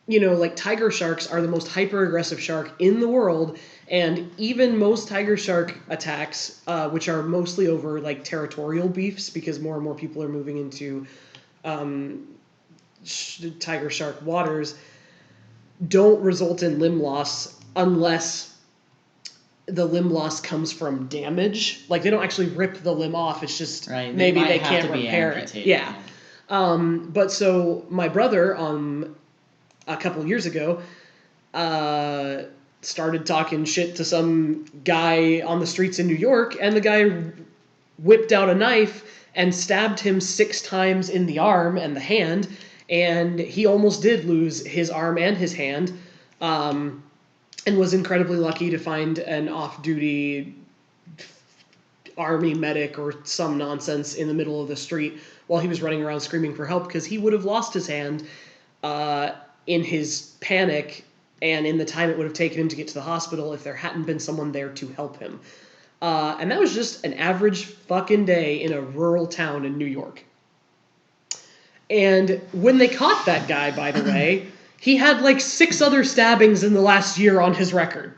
you know, like tiger sharks are the most hyper-aggressive shark in the world, and even most tiger shark attacks, which are mostly over like territorial beefs because more and more people are moving into tiger shark waters, don't result in limb loss unless the limb loss comes from damage. Like, they don't actually rip the limb off. It's just maybe they can't repair it. Yeah. But so my brother, a couple years ago, started talking shit to some guy on the streets in New York, and the guy whipped out a knife and stabbed him 6 times in the arm and the hand, and he almost did lose his arm and his hand, and was incredibly lucky to find an off-duty army medic or some nonsense in the middle of the street while he was running around screaming for help, because he would have lost his hand in his panic and in the time it would have taken him to get to the hospital if there hadn't been someone there to help him. And that was just an average fucking day in a rural town in New York. And when they caught that guy, by the way, he had like 6 other stabbings in the last year on his record.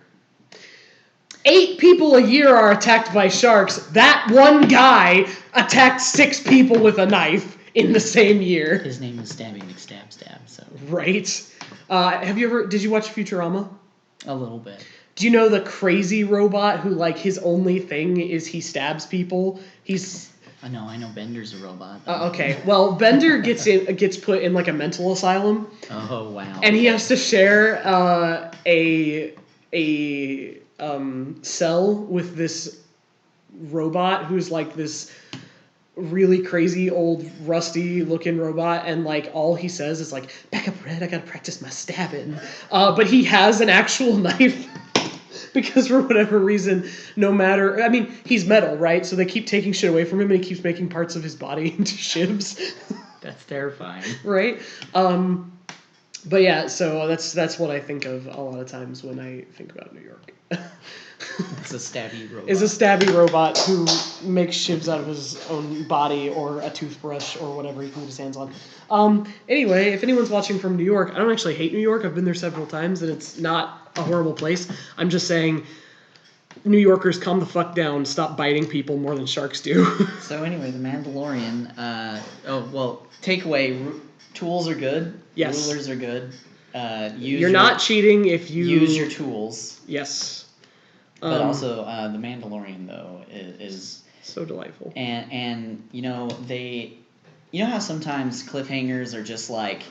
8 people a year are attacked by sharks. That one guy attacked 6 people with a knife in the same year. His name is Stabby McStab Stab. So right. Did you watch Futurama? A little bit. Do you know the crazy robot who, like, his only thing is he stabs people? I know Bender's a robot. Okay, well, Bender gets put in, like, a mental asylum. Oh, wow. And he has to share a cell with this robot who's, like, this really crazy old rusty looking robot, and like all he says is like, back up Red, I gotta practice my stabbing. But he has an actual knife because for whatever reason, he's metal, right? So they keep taking shit away from him and he keeps making parts of his body into shivs. That's terrifying. Right? But yeah, so that's what I think of a lot of times when I think about New York. It's a stabby robot. Is a stabby robot who makes shivs out of his own body or a toothbrush or whatever he can get his hands on. Anyway, if anyone's watching from New York, I don't actually hate New York. I've been there several times, and it's not a horrible place. I'm just saying, New Yorkers, calm the fuck down. Stop biting people more than sharks do. So anyway, The Mandalorian. Takeaway: tools are good. Yes. Rulers are good. You're not cheating if you use your tools. Yes. But also, The Mandalorian, though, is so delightful. And you know, how sometimes cliffhangers are just like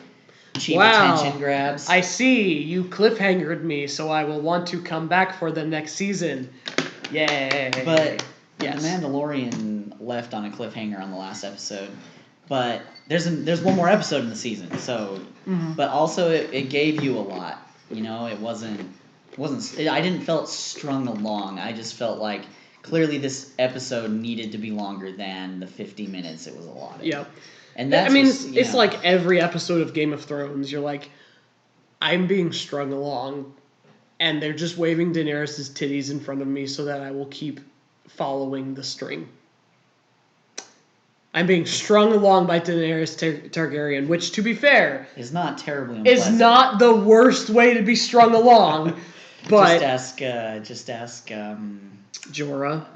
cheap attention grabs? I see. You cliffhangered me, so I will want to come back for the next season. Yay. But yes. The Mandalorian left on a cliffhanger on the last episode. But there's one more episode in the season, so... Mm-hmm. But also, it gave you a lot. You know, it wasn't. I didn't felt strung along. I just felt like clearly this episode needed to be longer than the 50 minutes it was allotted. Yep. And that's it's like every episode of Game of Thrones. You're like, I'm being strung along, and they're just waving Daenerys' titties in front of me so that I will keep following the string. I'm being strung along by Daenerys Targaryen, which, to be fair, is not terribly unpleasant. Is not the worst way to be strung along. But just ask Jorah.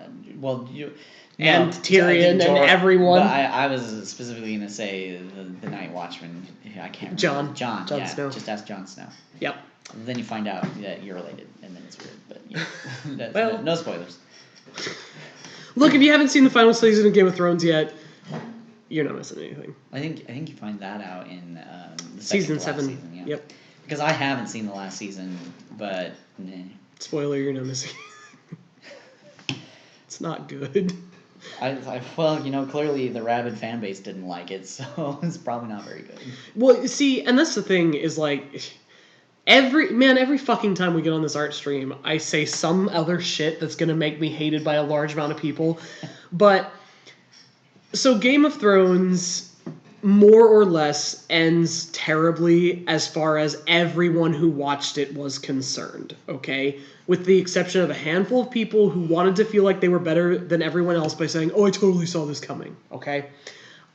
And Tyrion and everyone. But I was specifically going to say the Night Watchman. I can't remember. Jon Snow. Just ask Jon Snow. Yep. And then you find out that you're related, and then it's weird. But no spoilers. Look, if you haven't seen the final season of Game of Thrones yet, you're not missing anything. I think you find that out in the season 7. Season, yeah. Yep. Because I haven't seen the last season, but spoiler, you're not missing. It's not good. Clearly the rabid fan base didn't like it, so it's probably not very good. Well, see, and that's the thing is like every fucking time we get on this art stream, I say some other shit that's gonna make me hated by a large amount of people, but. So Game of Thrones, more or less, ends terribly as far as everyone who watched it was concerned, okay? With the exception of a handful of people who wanted to feel like they were better than everyone else by saying, oh, I totally saw this coming, okay?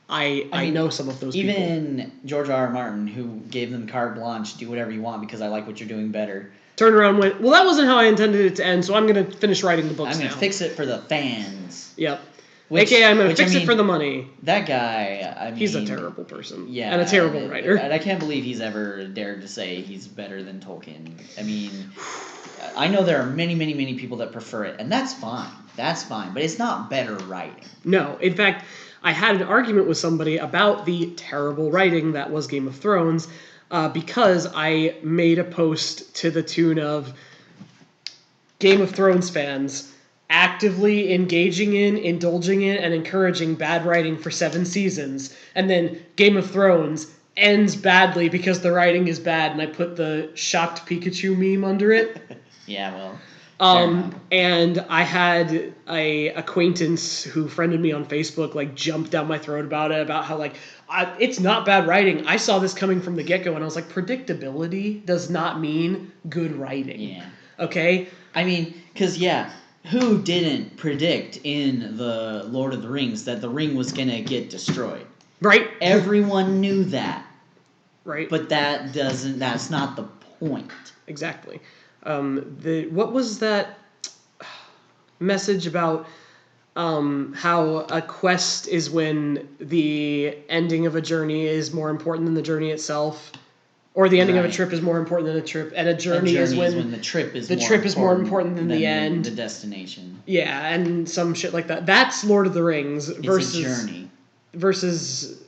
I know some of those people. Even George R.R. Martin, who gave them carte blanche, do whatever you want because I like what you're doing better. Turned around and went, well, that wasn't how I intended it to end, so I'm going to finish writing the books now. I'm going to fix it for the fans. Yep. AKA, I'm gonna fix it for the money. That guy, I mean, he's a terrible person. Yeah, and a terrible writer. And I can't believe he's ever dared to say he's better than Tolkien. I mean, I know there are many, many, many people that prefer it, and that's fine. That's fine, but it's not better writing. No, in fact, I had an argument with somebody about the terrible writing that was Game of Thrones, because I made a post to the tune of Game of Thrones fans actively engaging in, indulging in, and encouraging bad writing for 7 seasons, and then Game of Thrones ends badly because the writing is bad, and I put the shocked Pikachu meme under it. Yeah, well. And I had a acquaintance who friended me on Facebook like jump down my throat about it, about how like it's not bad writing. I saw this coming from the get-go, and I was like, predictability does not mean good writing. Yeah. Okay? I mean, because, who didn't predict in the Lord of the Rings that the ring was going to get destroyed? Right? Everyone knew that. Right. But that's not the point. Exactly. What was that message about how a quest is when the ending of a journey is more important than the journey itself? Or the ending of a trip is more important than a trip, and a journey is when the trip is more important than the end. The destination. Yeah, and some shit like that. That's Lord of the Rings versus It's a journey. Versus.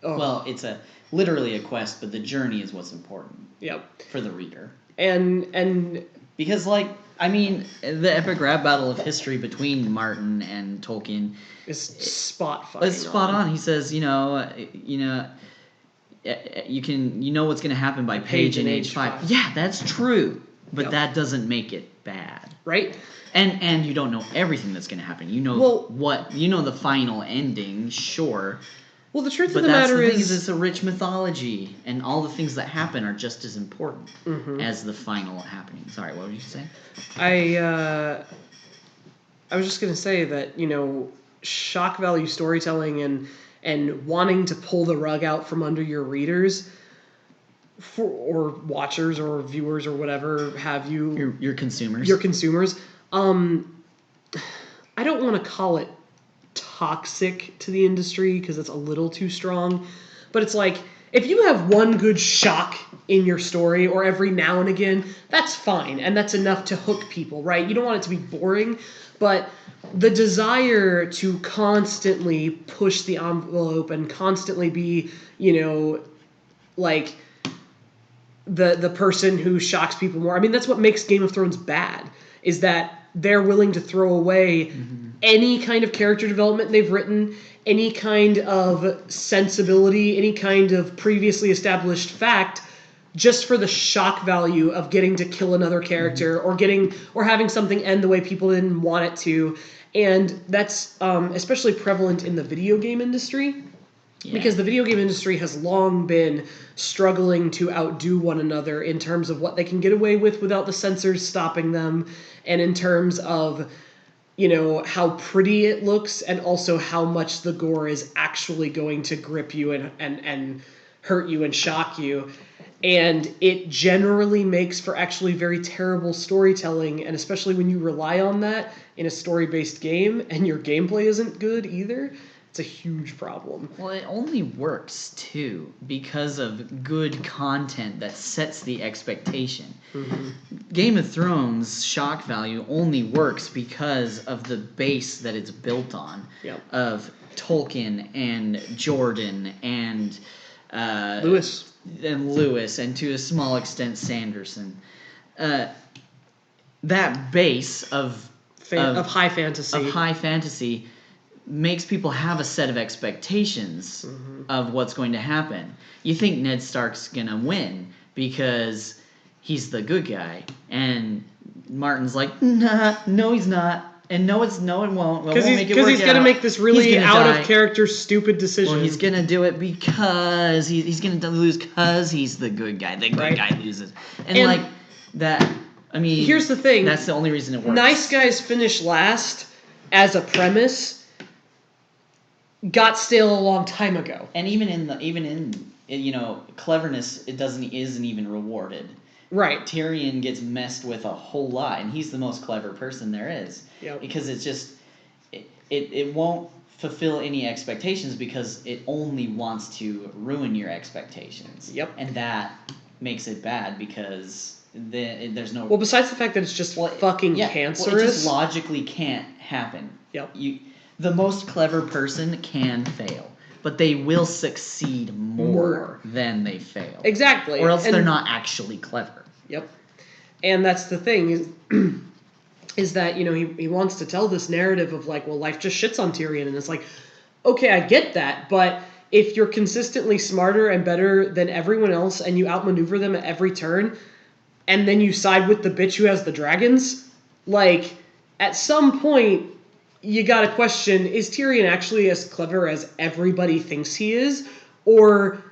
Oh. Well, it's literally a quest, but the journey is what's important. Yep. For the reader. And because I mean, the epic rap battle of history between Martin and Tolkien is spot on. He says, you know what's going to happen by page in age 5. Yeah, that's true, but that doesn't make it bad, right? And you don't know everything that's going to happen. You know the final ending, sure. Well, the truth of the matter is it's a rich mythology, and all the things that happen are just as important as the final happening. Sorry, what were you saying? I was just going to say that, shock value storytelling and wanting to pull the rug out from under your readers or watchers or viewers or whatever have you. Your consumers. Your consumers. I don't want to call it toxic to the industry because it's a little too strong, but it's like if you have one good shock in your story or every now and again, that's fine, and that's enough to hook people, right? You don't want it to be boring, but the desire to constantly push the envelope and constantly be, like the person who shocks people more. I mean, that's what makes Game of Thrones bad, is that they're willing to throw away any kind of character development they've written, any kind of sensibility, any kind of previously established fact, just for the shock value of getting to kill another character or having something end the way people didn't want it to. And that's especially prevalent in the video game industry. Yeah. Because the video game industry has long been struggling to outdo one another in terms of what they can get away with without the censors stopping them, and in terms of, how pretty it looks, and also how much the gore is actually going to grip you and hurt you and shock you. And it generally makes for actually very terrible storytelling, and especially when you rely on that in a story-based game and your gameplay isn't good either. It's a huge problem. Well, it only works, too, because of good content that sets the expectation. Mm-hmm. Game of Thrones' shock value only works because of the base that it's built on, of Tolkien and Jordan and Lewis. And to a small extent Sanderson. That base of high fantasy makes people have a set of expectations of what's going to happen. You think Ned Stark's gonna win because he's the good guy, and Martin's like, nah, no, he's not. And no, it won't. Because he's going to make this really out-of-character, stupid decision. Well, he's going to do it because he's going to lose because he's the good guy. The good guy loses. And like that, I mean... Here's the thing. That's the only reason it works. Nice guys finish last as a premise got stale a long time ago. And even in cleverness, isn't even rewarded. Right. Tyrion gets messed with a whole lot, and he's the most clever person there is. Yep. Because it's it won't fulfill any expectations because it only wants to ruin your expectations. Yep. And that makes it bad because there's no... Well, besides the fact that it's just fucking cancerous. Well, it just logically can't happen. Yep. The most clever person can fail, but they will succeed more than they fail. Exactly. Or else they're not actually clever. Yep. And that's the thing is that, you know, he wants to tell this narrative of like, well, life just shits on Tyrion, and it's like, okay, I get that, but if you're consistently smarter and better than everyone else and you outmaneuver them at every turn, and then you side with the bitch who has the dragons, like, at some point, you gotta question, is Tyrion actually as clever as everybody thinks he is? Or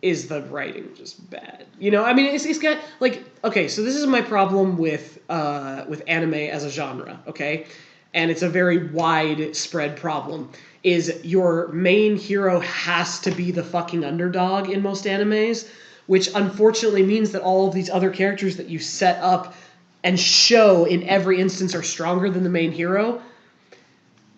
is the writing just bad? You know, I mean, it's got, like, okay, so this is my problem with anime as a genre, okay? And it's a very widespread problem, is your main hero has to be the fucking underdog in most animes, which unfortunately means that all of these other characters that you set up and show in every instance are stronger than the main hero.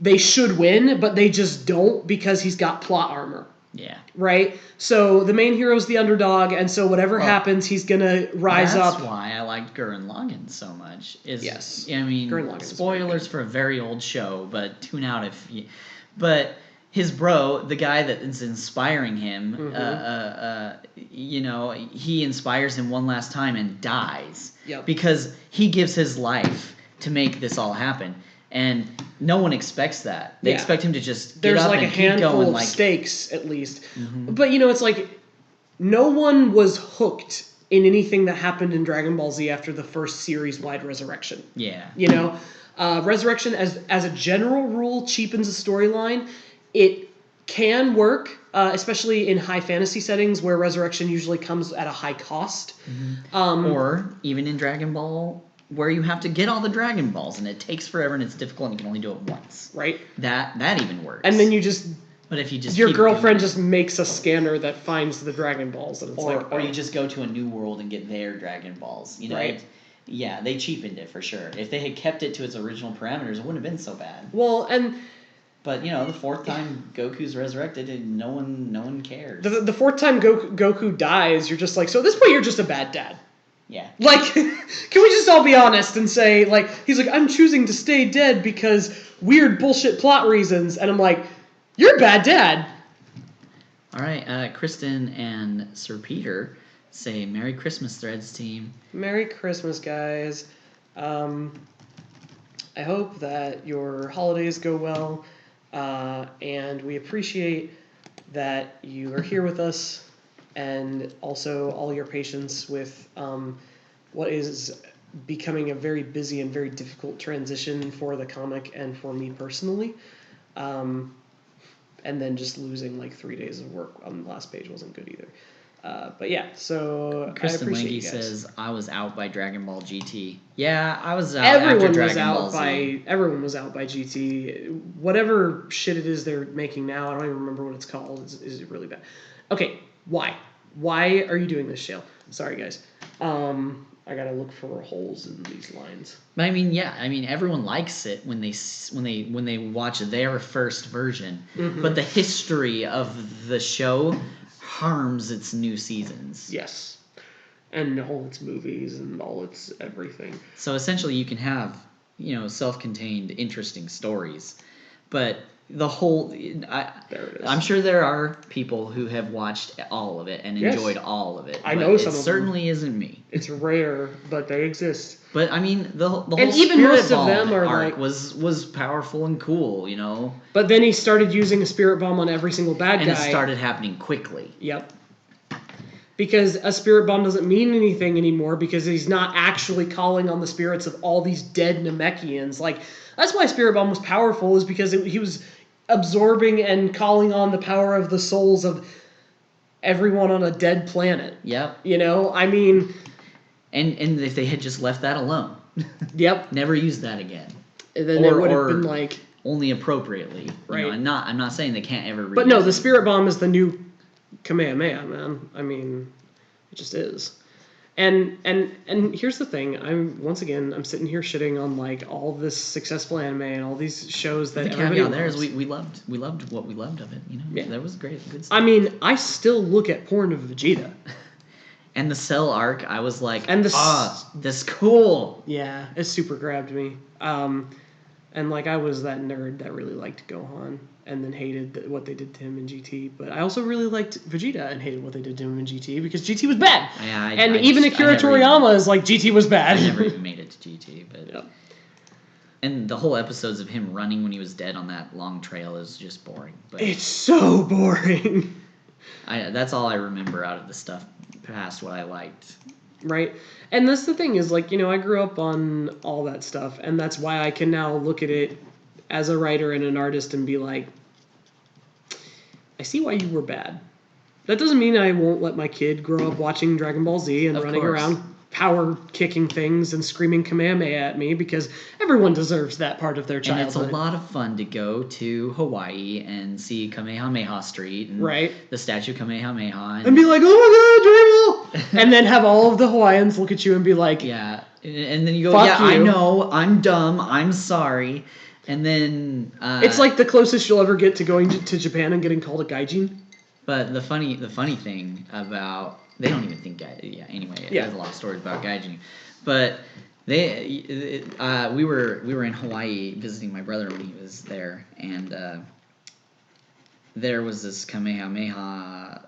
They should win, but they just don't because he's got plot armor. Yeah. Right? So the main hero's the underdog, and so whatever happens, he's going to rise up. That's why I liked Gurren Lagann so much. Yes. I mean, spoilers for a very old show, but tune out if you... But his bro, the guy that is inspiring him, you know, he inspires him one last time and dies. Yep. Because he gives his life to make this all happen. And no one expects that. They expect him to just get up and keep going. There's like a handful of stakes, at least. But, you know, it's like, no one was hooked in anything that happened in Dragon Ball Z after the first series-wide Resurrection. Yeah. You know? Resurrection, as a general rule, cheapens a storyline. It can work, especially in high fantasy settings where Resurrection usually comes at a high cost. Or even in Dragon Ball, where you have to get all the Dragon Balls, and it takes forever, and it's difficult, and you can only do it once. Right. That even works. And then you just... But if you just your girlfriend just makes a scanner that finds the Dragon Balls, and it's or you just go to a new world and get their Dragon Balls. You know, right. Yeah, they cheapened it for sure. If they had kept it to its original parameters, it wouldn't have been so bad. Well, and... But, you know, the fourth time Goku's resurrected, and no one cares. The fourth time Goku dies, you're just like, so at this point you're just a bad dad. Yeah. Like, can we just all be honest and say, like, he's like, I'm choosing to stay dead because weird bullshit plot reasons. And I'm like, you're a bad dad. All right, Kristen and Sir Peter say, Merry Christmas, Threads team. Merry Christmas, guys. I hope that your holidays go well. And we appreciate that you are here with us, and also all your patience with what is becoming a very busy and very difficult transition for the comic and for me personally. And then just losing like 3 days of work on the last page wasn't good either. But yeah, so Kristen I appreciate Lange you guys. says, I was out by Dragon Ball GT. Yeah, I was out after Dragon Ball Z. Everyone was out by GT. Whatever shit it is they're making now, I don't even remember what it's called. Is really bad. Okay, why? Why are you doing this, Shale? Sorry, guys. I gotta look for holes in these lines. But I mean, yeah, everyone likes it when they watch their first version. Mm-hmm. But the history of the show harms its new seasons. Yes. And all its movies and all its everything. So essentially you can have, you know, self-contained interesting stories. But the whole... there it is. I'm sure there are people who have watched all of it and enjoyed all of it. I know some of them. It certainly isn't me. It's rare, but they exist. But I mean, the whole and even Spirit most Bomb of them are arc like, was powerful and cool, you know. But then he started using a Spirit Bomb on every single bad guy. And it started happening quickly. Yep. Because a Spirit Bomb doesn't mean anything anymore because he's not actually calling on the spirits of all these dead Namekians. Like, that's why Spirit Bomb was powerful, is because he was absorbing and calling on the power of the souls of everyone on a dead planet. Yep. You know, I mean... And if they had just left that alone. Yep. Never used that again. And then it would have been like... Only appropriately. Right. You know, I'm not saying they can't ever reuse But no, the Spirit Bomb is the new Kamehameha, man. I mean, it just is. And here's the thing. I'm sitting here shitting on like all this successful anime and all these shows that The everybody caveat there is loves. we loved what we loved of it. You know, Yeah. that was great, good stuff. I mean, I still look at porn of Vegeta. And the Cell arc, I was like, And this cool. Yeah, it super grabbed me. And like I was that nerd that really liked Gohan and then hated what they did to him in GT. But I also really liked Vegeta and hated what they did to him in GT because GT was bad. Yeah, even Akira Toriyama is like GT was bad. I never even made it to GT, but Yep. And the whole episodes of him running when he was dead on that long trail is just boring. But It's so boring. That's all I remember out of the stuff past what I liked. Right. And that's the thing is like, I grew up on all that stuff, and that's why I can now look at it as a writer and an artist and be like, I see why you were bad. That doesn't mean I won't let my kid grow up watching Dragon Ball Z and running around power kicking things and screaming Kamehameha at me, because everyone deserves that part of their childhood. And it's a lot of fun to go to Hawaii and see Kamehameha Street and the statue of Kamehameha. And be like, oh my god, Dragon Ball! And then have all of the Hawaiians look at you and be like, yeah. And then you go, fuck yeah, you. I know, I'm dumb, I'm sorry. And then... it's like the closest you'll ever get to going to Japan and getting called a gaijin. But the funny thing about... They don't even think anyway, there's a lot of stories about gaijin. But we were in Hawaii visiting my brother when he was there, and there was this Kamehameha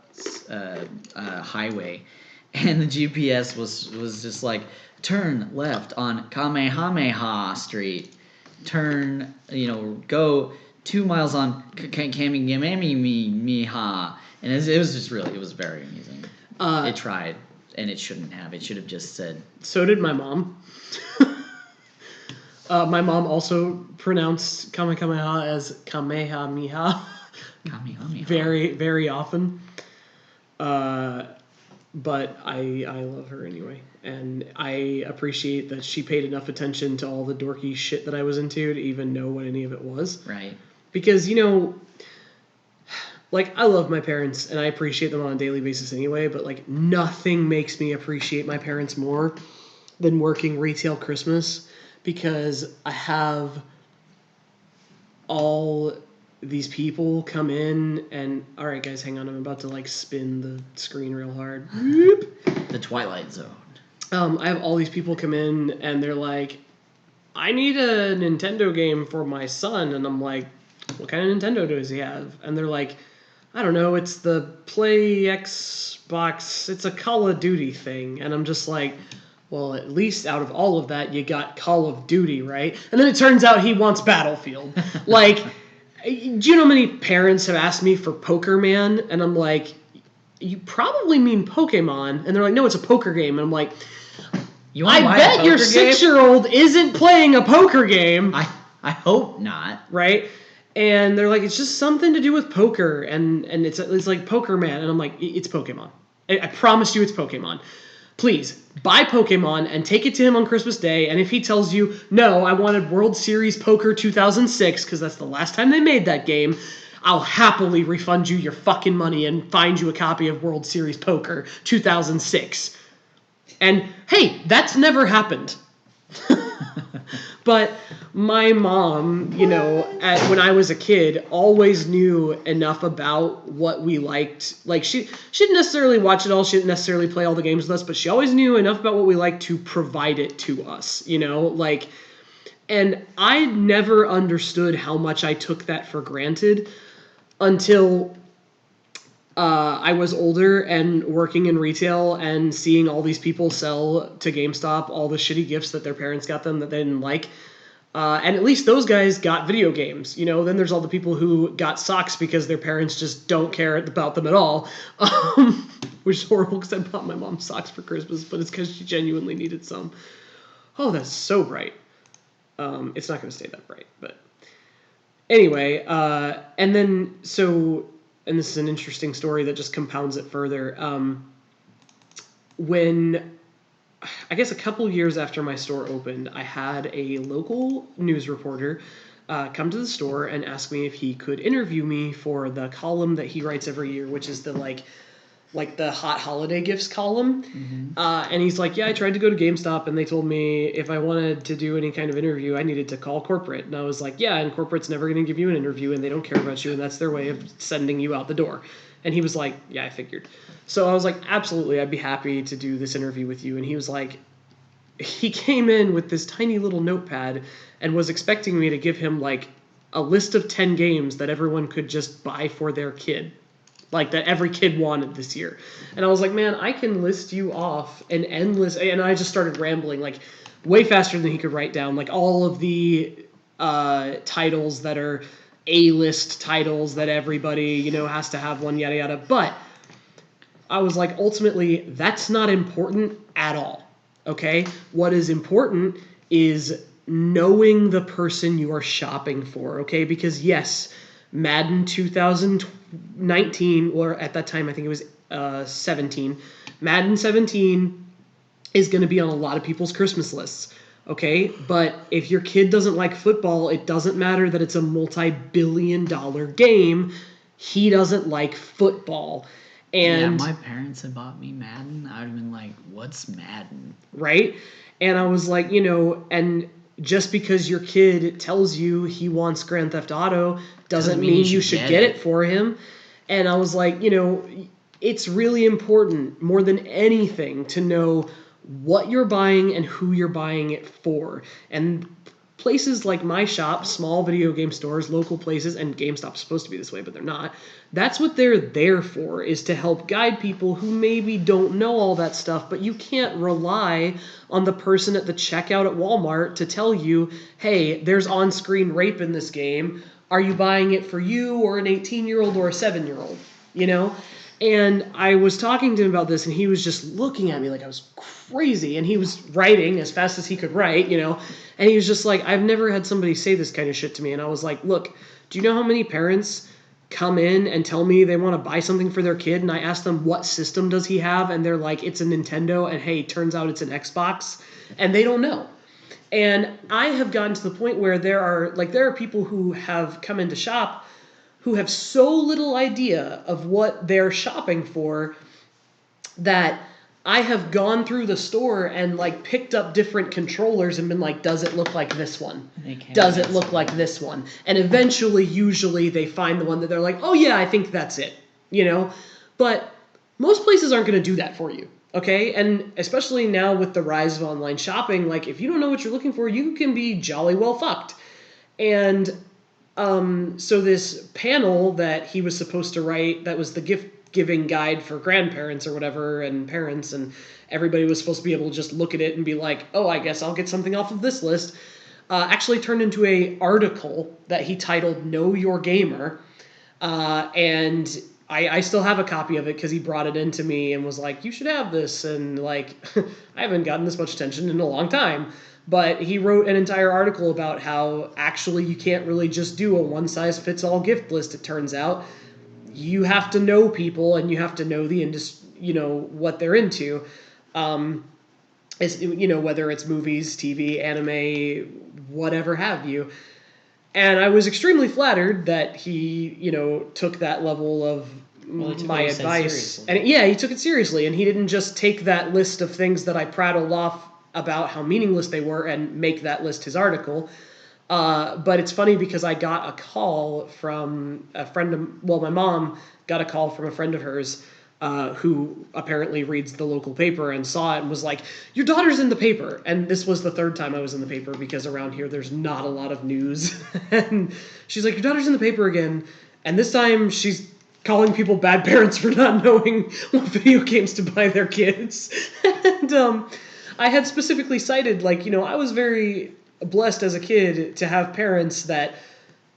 highway, and the GPS was just like, turn left on Kamehameha Street, go 2 miles on Kamehameha, and it was just really, it was very amusing. It tried, and it shouldn't have. It should have just said... So did my mom. My mom also pronounced Kamehameha as Kamehameha. Kamehameha. Very, very often. But I love her anyway. And I appreciate that she paid enough attention to all the dorky shit that I was into to even know what any of it was. Right. Because, like, I love my parents, and I appreciate them on a daily basis anyway, but, like, nothing makes me appreciate my parents more than working retail Christmas, because I have all these people come in and... All right, guys, hang on. I'm about to, like, spin the screen real hard. The Twilight Zone. I have all these people come in, and they're like, I need a Nintendo game for my son. And I'm like, what kind of Nintendo does he have? And they're like... I don't know, it's the Play Xbox, it's a Call of Duty thing. And I'm just like, well, at least out of all of that, you got Call of Duty, right? And then it turns out he wants Battlefield. Like, do you know how many parents have asked me for Poker Man? And I'm like, you probably mean Pokemon. And they're like, no, it's a poker game. And I'm like, I bet your 6-year-old isn't playing a poker game. I hope not. Right? And they're like, it's just something to do with poker, and it's like Poker Man, and I'm like, it's Pokemon. I promise you it's Pokemon. Please, buy Pokemon and take it to him on Christmas Day, and if he tells you, no, I wanted World Series Poker 2006, because that's the last time they made that game, I'll happily refund you your fucking money and find you a copy of World Series Poker 2006. And, hey, that's never happened. But... my mom, when I was a kid, always knew enough about what we liked. Like, she didn't necessarily watch it all. She didn't necessarily play all the games with us, but she always knew enough about what we liked to provide it to us, Like, and I never understood how much I took that for granted until I was older and working in retail and seeing all these people sell to GameStop all the shitty gifts that their parents got them that they didn't like. And at least those guys got video games, Then there's all the people who got socks because their parents just don't care about them at all, which is horrible because I bought my mom socks for Christmas, but it's because she genuinely needed some. Oh, that's so bright. It's not going to stay that bright, but anyway. And then and this is an interesting story that just compounds it further. When I guess a couple years after my store opened, I had a local news reporter come to the store and ask me if he could interview me for the column that he writes every year, which is the, like, like the hot holiday gifts column. Mm-hmm. And he's like, yeah, I tried to go to GameStop and they told me if I wanted to do any kind of interview, I needed to call corporate. And I was like, yeah, and corporate's never going to give you an interview and they don't care about you and that's their way of sending you out the door. And he was like, yeah, I figured. So I was like, absolutely, I'd be happy to do this interview with you. And he was like, he came in with this tiny little notepad and was expecting me to give him like a list of 10 games that everyone could just buy for their kid, like that every kid wanted this year. And I was like, man, I can list you off an endless, and I just started rambling like way faster than he could write down, like all of the titles that are A-list titles that everybody, has to have one, yada yada. But I was like, ultimately, that's not important at all. Okay? What is important is knowing the person you are shopping for. Okay? Because yes, Madden 2019, or at that time I think it was 17, Madden 17 is going to be on a lot of people's Christmas lists. Okay? But if your kid doesn't like football, it doesn't matter that it's a multi-billion-dollar game. He doesn't like football. And yeah, my parents had bought me Madden. I'd have been like, what's Madden? Right? And I was like, and just because your kid tells you he wants Grand Theft Auto doesn't mean you should get it for him. And I was like, it's really important more than anything to know what you're buying and who you're buying it for. And places like my shop, small video game stores, local places, and GameStop's supposed to be this way, but they're not. That's what they're there for, is to help guide people who maybe don't know all that stuff, but you can't rely on the person at the checkout at Walmart to tell you, hey, there's on-screen rape in this game. Are you buying it for you or an 18-year-old or a 7-year-old? And I was talking to him about this, and he was just looking at me like I was crazy. And he was writing as fast as he could write, And he was just like, I've never had somebody say this kind of shit to me. And I was like, look, do you know how many parents come in and tell me they want to buy something for their kid? And I ask them, what system does he have? And they're like, it's a Nintendo. And hey, turns out it's an Xbox. And they don't know. And I have gotten to the point where there are people who have come into shop who have so little idea of what they're shopping for that I have gone through the store and picked up different controllers and been like, does it look like this one? Does it look like this one? And eventually, usually, they find the one that they're like, oh yeah, I think that's it. But most places aren't going to do that for you. Okay? And especially now with the rise of online shopping, if you don't know what you're looking for, you can be jolly well fucked. And so this panel that he was supposed to write, that was the gift giving guide for grandparents or whatever and parents, and everybody was supposed to be able to just look at it and be like, oh, I guess I'll get something off of this list, actually turned into a article that he titled Know Your Gamer. And I still have a copy of it because he brought it in to me and was like, you should have this. And I haven't gotten this much attention in a long time. But he wrote an entire article about how actually you can't really just do a one-size-fits-all gift list, it turns out. You have to know people and you have to know the industry, what they're into. Whether it's movies, TV, anime, whatever have you. And I was extremely flattered that he, took that level of my advice. And he took it seriously. And he didn't just take that list of things that I prattled off about how meaningless they were and make that list his article. But it's funny because I got a call from a friend of, my mom got a call from a friend of hers who apparently reads the local paper and saw it and was like, your daughter's in the paper. And this was the third time I was in the paper because around here there's not a lot of news. And she's like, your daughter's in the paper again. And this time she's calling people bad parents for not knowing what video games to buy their kids. And I had specifically cited, I was very blessed as a kid to have parents that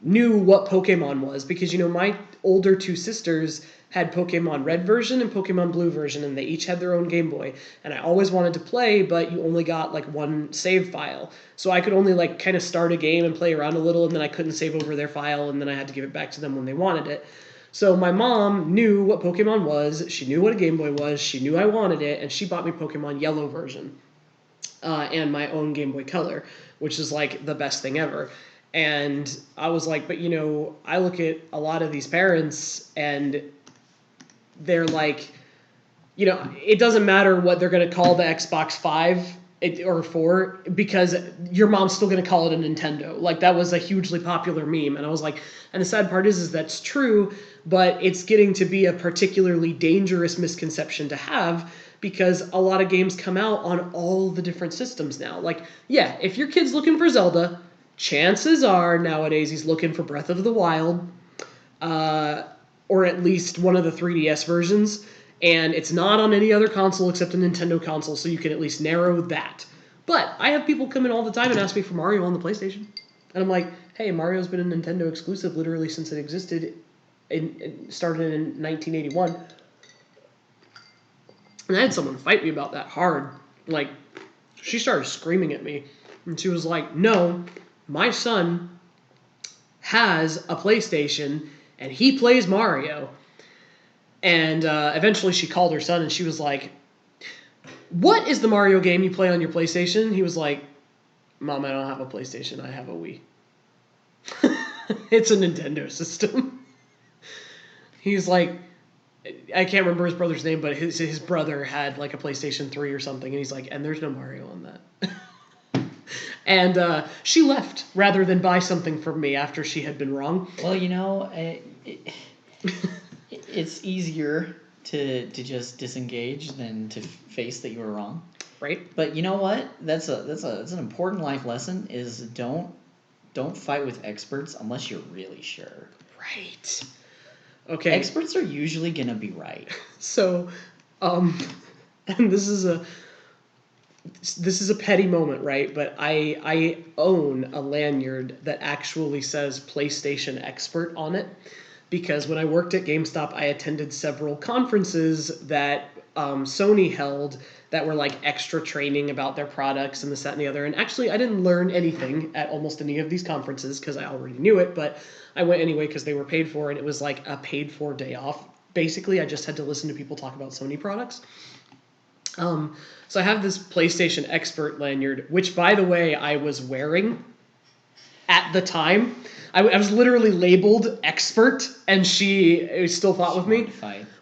knew what Pokemon was because, my older two sisters had Pokemon Red version and Pokemon Blue version, and they each had their own Game Boy. And I always wanted to play, but you only got, one save file. So I could only, kind of start a game and play around a little, and then I couldn't save over their file, and then I had to give it back to them when they wanted it. So my mom knew what Pokemon was, she knew what a Game Boy was, she knew I wanted it, and she bought me Pokemon Yellow version. And my own Game Boy Color, which is the best thing ever. And I was like, but I look at a lot of these parents and they're like, it doesn't matter what they're going to call the Xbox 5 or 4 because your mom's still going to call it a Nintendo. Like, that was a hugely popular meme. And I was like, and the sad part is that's true, but it's getting to be a particularly dangerous misconception to have because a lot of games come out on all the different systems now. Like, yeah, if your kid's looking for Zelda, chances are nowadays he's looking for Breath of the Wild, or at least one of the 3DS versions. And it's not on any other console except a Nintendo console, so you can at least narrow that. But I have people come in all the time and ask me for Mario on the PlayStation. And I'm like, hey, Mario's been a Nintendo exclusive literally since it existed. It started in 1981. And I had someone fight me about that hard. Like, she started screaming at me. And she was like, no, my son has a PlayStation and he plays Mario. And eventually she called her son and she was like, what is the Mario game you play on your PlayStation? He was like, Mom, I don't have a PlayStation. I have a Wii. It's a Nintendo system. He's like, I can't remember his brother's name, but his brother had like a PlayStation 3 or something. And he's like, and there's no Mario on that. And she left rather than buy something from me after she had been wrong. Well, it's easier to just disengage than to face that you were wrong. Right. But you know what? That's an important life lesson is don't fight with experts unless you're really sure. Right. Okay. Experts are usually going to be right. So, and this is a petty moment, right? But I own a lanyard that actually says PlayStation Expert on it. Because when I worked at GameStop, I attended several conferences that Sony held that were like extra training about their products and this, that, and the other. And actually, I didn't learn anything at almost any of these conferences because I already knew it, but I went anyway because they were paid for, and it was like a paid-for day off. Basically, I just had to listen to people talk about Sony products. So I have this PlayStation Expert lanyard, which, by the way, I was wearing at the time. I was literally labeled expert, and she still fought with me.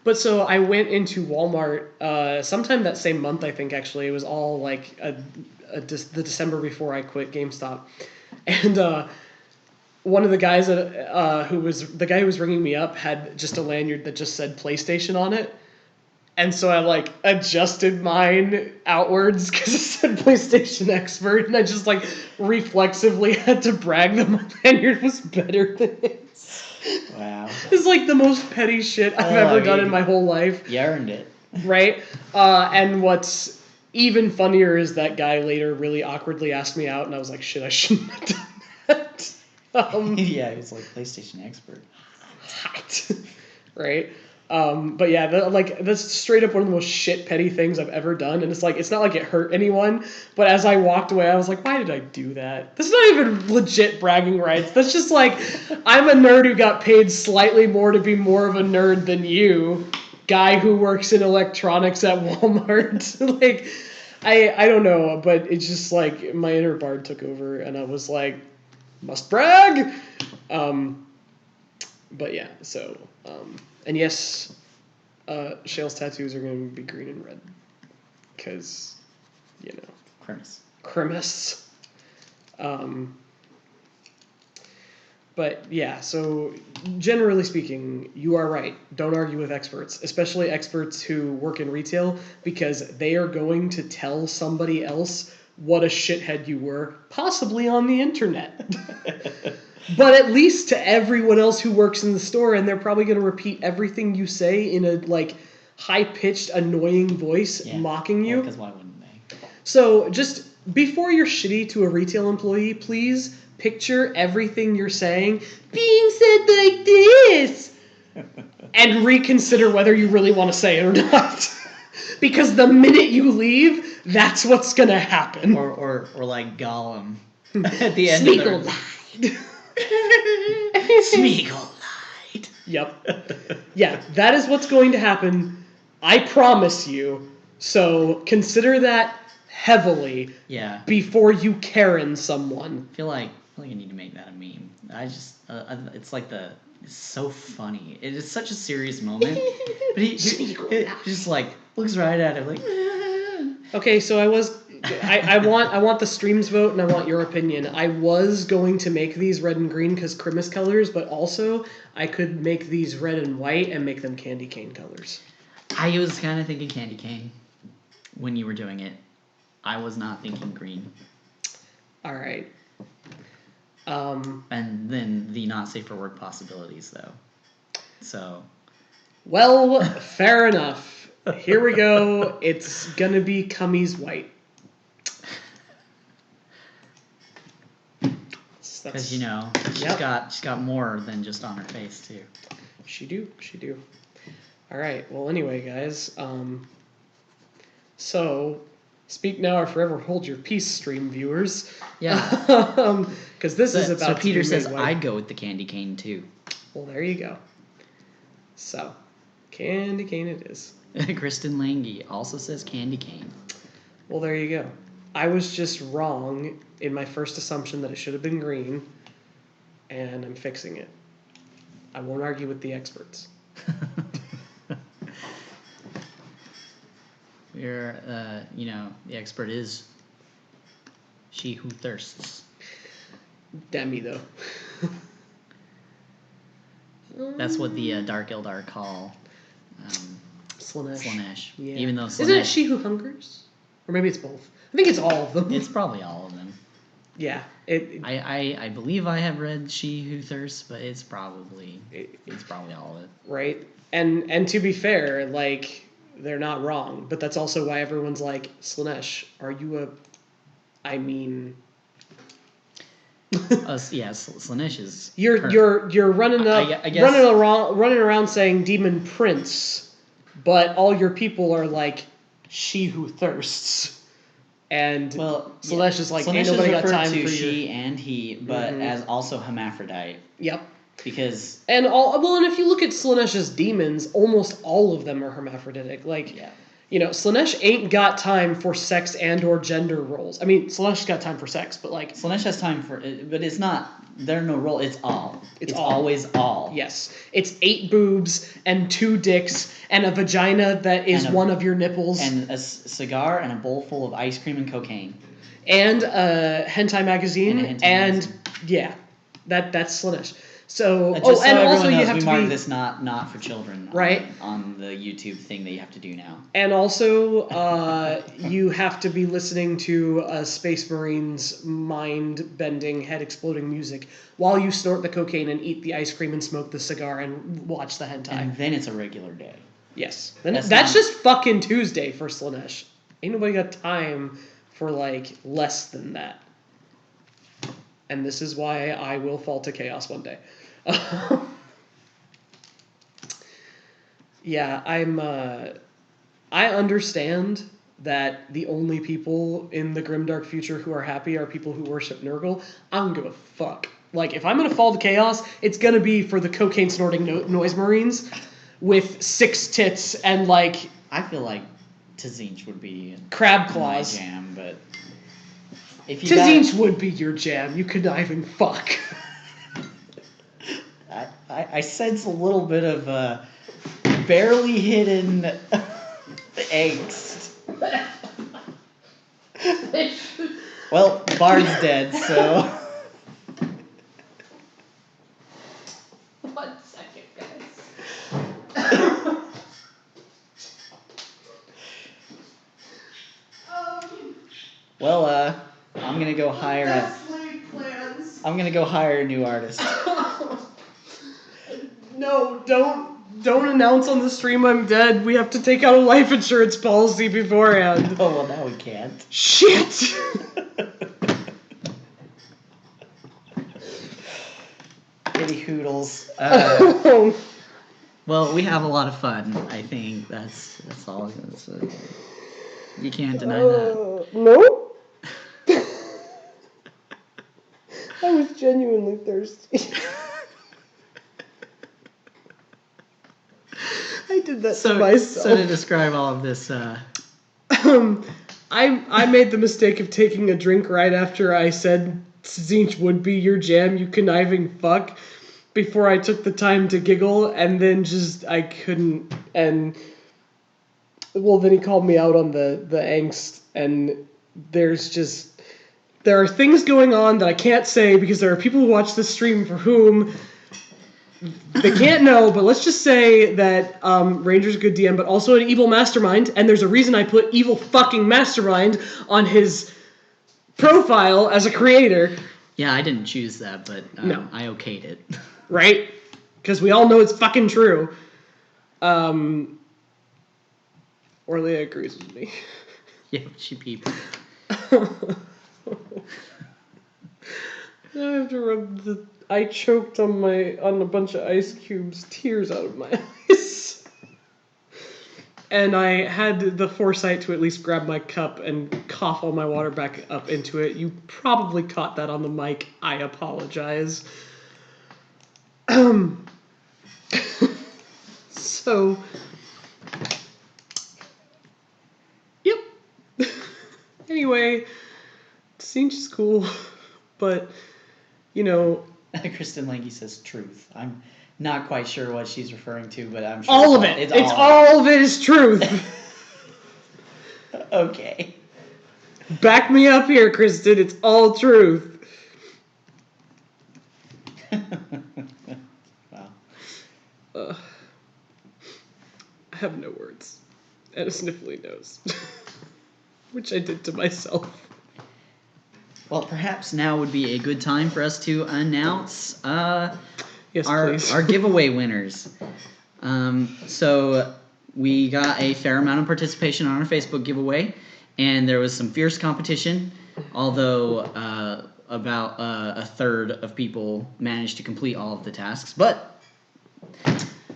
But so I went into Walmart sometime that same month, I think, actually. It was all like the December before I quit GameStop. And one of the guys who was ringing me up had just a lanyard that just said PlayStation on it. And so I like adjusted mine outwards because it said PlayStation Expert, and I just like reflexively had to brag that my lanyard was better than his. Wow. It's like the most petty shit I've ever done in my whole life. You earned it. Right? And what's even funnier is that guy later really awkwardly asked me out, and I was like, shit, I shouldn't have done that. Yeah, he was like PlayStation Expert. Hot. Right? But yeah, that's straight up one of the most shit petty things I've ever done. And it's like, it's not like it hurt anyone, but as I walked away, I was like, why did I do that? That's not even legit bragging rights. That's just like, I'm a nerd who got paid slightly more to be more of a nerd than you, guy who works in electronics at Walmart. Like, I don't know, but it's just like my inner bard took over and I was like, must brag. But yeah, so, and yes, Shale's tattoos are going to be green and red. Because, Grimace. But yeah, so generally speaking, you are right. Don't argue with experts, especially experts who work in retail, because they are going to tell somebody else what a shithead you were, possibly on the internet. But at least to everyone else who works in the store, and they're probably going to repeat everything you say in a like high-pitched, annoying voice, mocking you. Because why wouldn't they? So just before you're shitty to a retail employee, please picture everything you're saying being said like this, and reconsider whether you really want to say it or not. Because the minute you leave, that's what's going to happen. Or like Gollum at the end Smeagol of lied. Smeagol lied. Yep. Yeah, that is what's going to happen. I promise you. So consider that heavily. Yeah. Before you Karen someone. I feel like I need to make that a meme. I just it's like it's so funny. It is such a serious moment. But he's just like, Looks right at it like. Okay, so I want the stream's vote and I want your opinion. I was going to make these red and green because Christmas colors, but also I could make these red and white and make them candy cane colors. I was kind of thinking candy cane when you were doing it. I was not thinking green. All right. And then the not safe for work possibilities, though. So. Well, fair enough. Here we go. It's gonna be Cummy's white. Because she's got more than just on her face too. She do. All right. Well, anyway, guys. So, speak now or forever hold your peace, stream viewers. Yeah. Because this is about. So Peter to be says made white. I'd go with the candy cane too. Well, there you go. So, candy cane it is. Kristen Lange also says candy cane. Well, there you go. I was just wrong in my first assumption that it should have been green, and I'm fixing it. I won't argue with the experts. We're, the expert is she who thirsts. Demi, though. That's what the Dark Eldar call Slaanesh. Yeah. Even though Slaanesh... Isn't it she who hungers? Or maybe it's both. I think it's all of them. It's probably all of them. Yeah. I believe I have read She Who Thirsts, but it's probably all of it. Right. And to be fair, like, they're not wrong, but that's also why everyone's like, Slaanesh, are you a... I mean... Slaanesh is... You're running up, running around saying Demon Prince, but all your people are like, she who thirsts. And Slaanesh is like, ain't nobody got time for she and he, but as also hermaphrodite. Yep. Because... And if you look at Slaanesh's demons, almost all of them are hermaphroditic. Like, Slaanesh ain't got time for sex and or gender roles. I mean, Slaanesh's got time for sex, but like... Slaanesh has time for it, but it's not... There's no role. It's all. It's all. Always all. Yes. It's 8 boobs and 2 dicks and a vagina that is one of your nipples. And a cigar and a bowl full of ice cream and cocaine. And a hentai magazine. Yeah. That's Slaanesh. So, and also you have to mark be... this not for children right on the YouTube thing that you have to do now. And also, you have to be listening to a Space Marine's mind-bending, head-exploding music while you snort the cocaine and eat the ice cream and smoke the cigar and watch the hentai. And then it's a regular day. Yes. That's just fucking Tuesday for Slaanesh. Ain't nobody got time for, like, less than that. And this is why I will fall to chaos one day. Yeah, I understand that the only people in the grimdark future who are happy are people who worship Nurgle. I don't give a fuck. Like, if I'm gonna fall to chaos, it's gonna be for the cocaine snorting noise marines with 6 tits and like... I feel like Tzinch would be crab claws. My jam, but... Tzinch would be your jam, you conniving fuck. I sense a little bit of barely hidden angst. Well, Bard's dead, so... 1 second, guys. Well, I'm gonna go hire I'm gonna go hire a new artist. No, don't announce on the stream I'm dead. We have to take out a life insurance policy beforehand. Oh, well, now we can't. Shit! Kitty hoodles. Well, we have a lot of fun. I think that's all I'm gonna say. You can't deny that. Nope. I was genuinely thirsty. I did that to myself. So to describe all of this, I made the mistake of taking a drink right after I said Tzinch would be your jam, you conniving fuck, before I took the time to giggle, and then I couldn't, and Well, then he called me out on the angst, and there are things going on that I can't say because there are people who watch this stream for whom they can't know, but let's just say that Ranger's a good DM, but also an evil mastermind, and there's a reason I put evil fucking mastermind on his profile as a creator. Yeah, I didn't choose that, but No. I okayed it. Right? Because we all know it's fucking true. Orlea agrees with me. Yeah, she peeped. Now I have to rub I choked on a bunch of ice cubes, tears out of my eyes. And I had the foresight to at least grab my cup and cough all my water back up into it. You probably caught that on the mic. I apologize. So, yep. Anyway, Sinch is cool, but, you know... Kristen Lange says truth. I'm not quite sure what she's referring to, but I'm sure all of it. It's all of it is truth. Okay. Back me up here, Kristen. It's all truth. Wow. I have no words. And a sniffly nose. Which I did to myself. Well, perhaps now would be a good time for us to announce Yes, please. our giveaway winners. So we got a fair amount of participation on our Facebook giveaway, and there was some fierce competition, although about a third of people managed to complete all of the tasks, but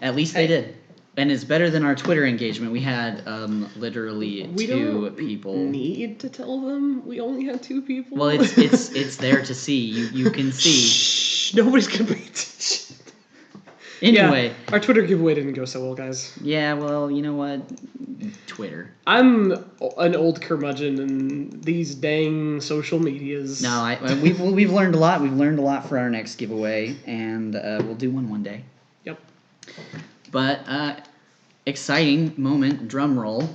at least they did. And it's better than our Twitter engagement. We had literally two people. We don't need to tell them. We only had 2 people. Well, it's there to see. You can see. Shh, nobody's gonna pay attention. Anyway, yeah, our Twitter giveaway didn't go so well, guys. Yeah, well, you know what? Twitter. I'm an old curmudgeon in these dang social medias. No, we've learned a lot. We've learned a lot for our next giveaway, and we'll do one day. Yep. But exciting moment, drum roll.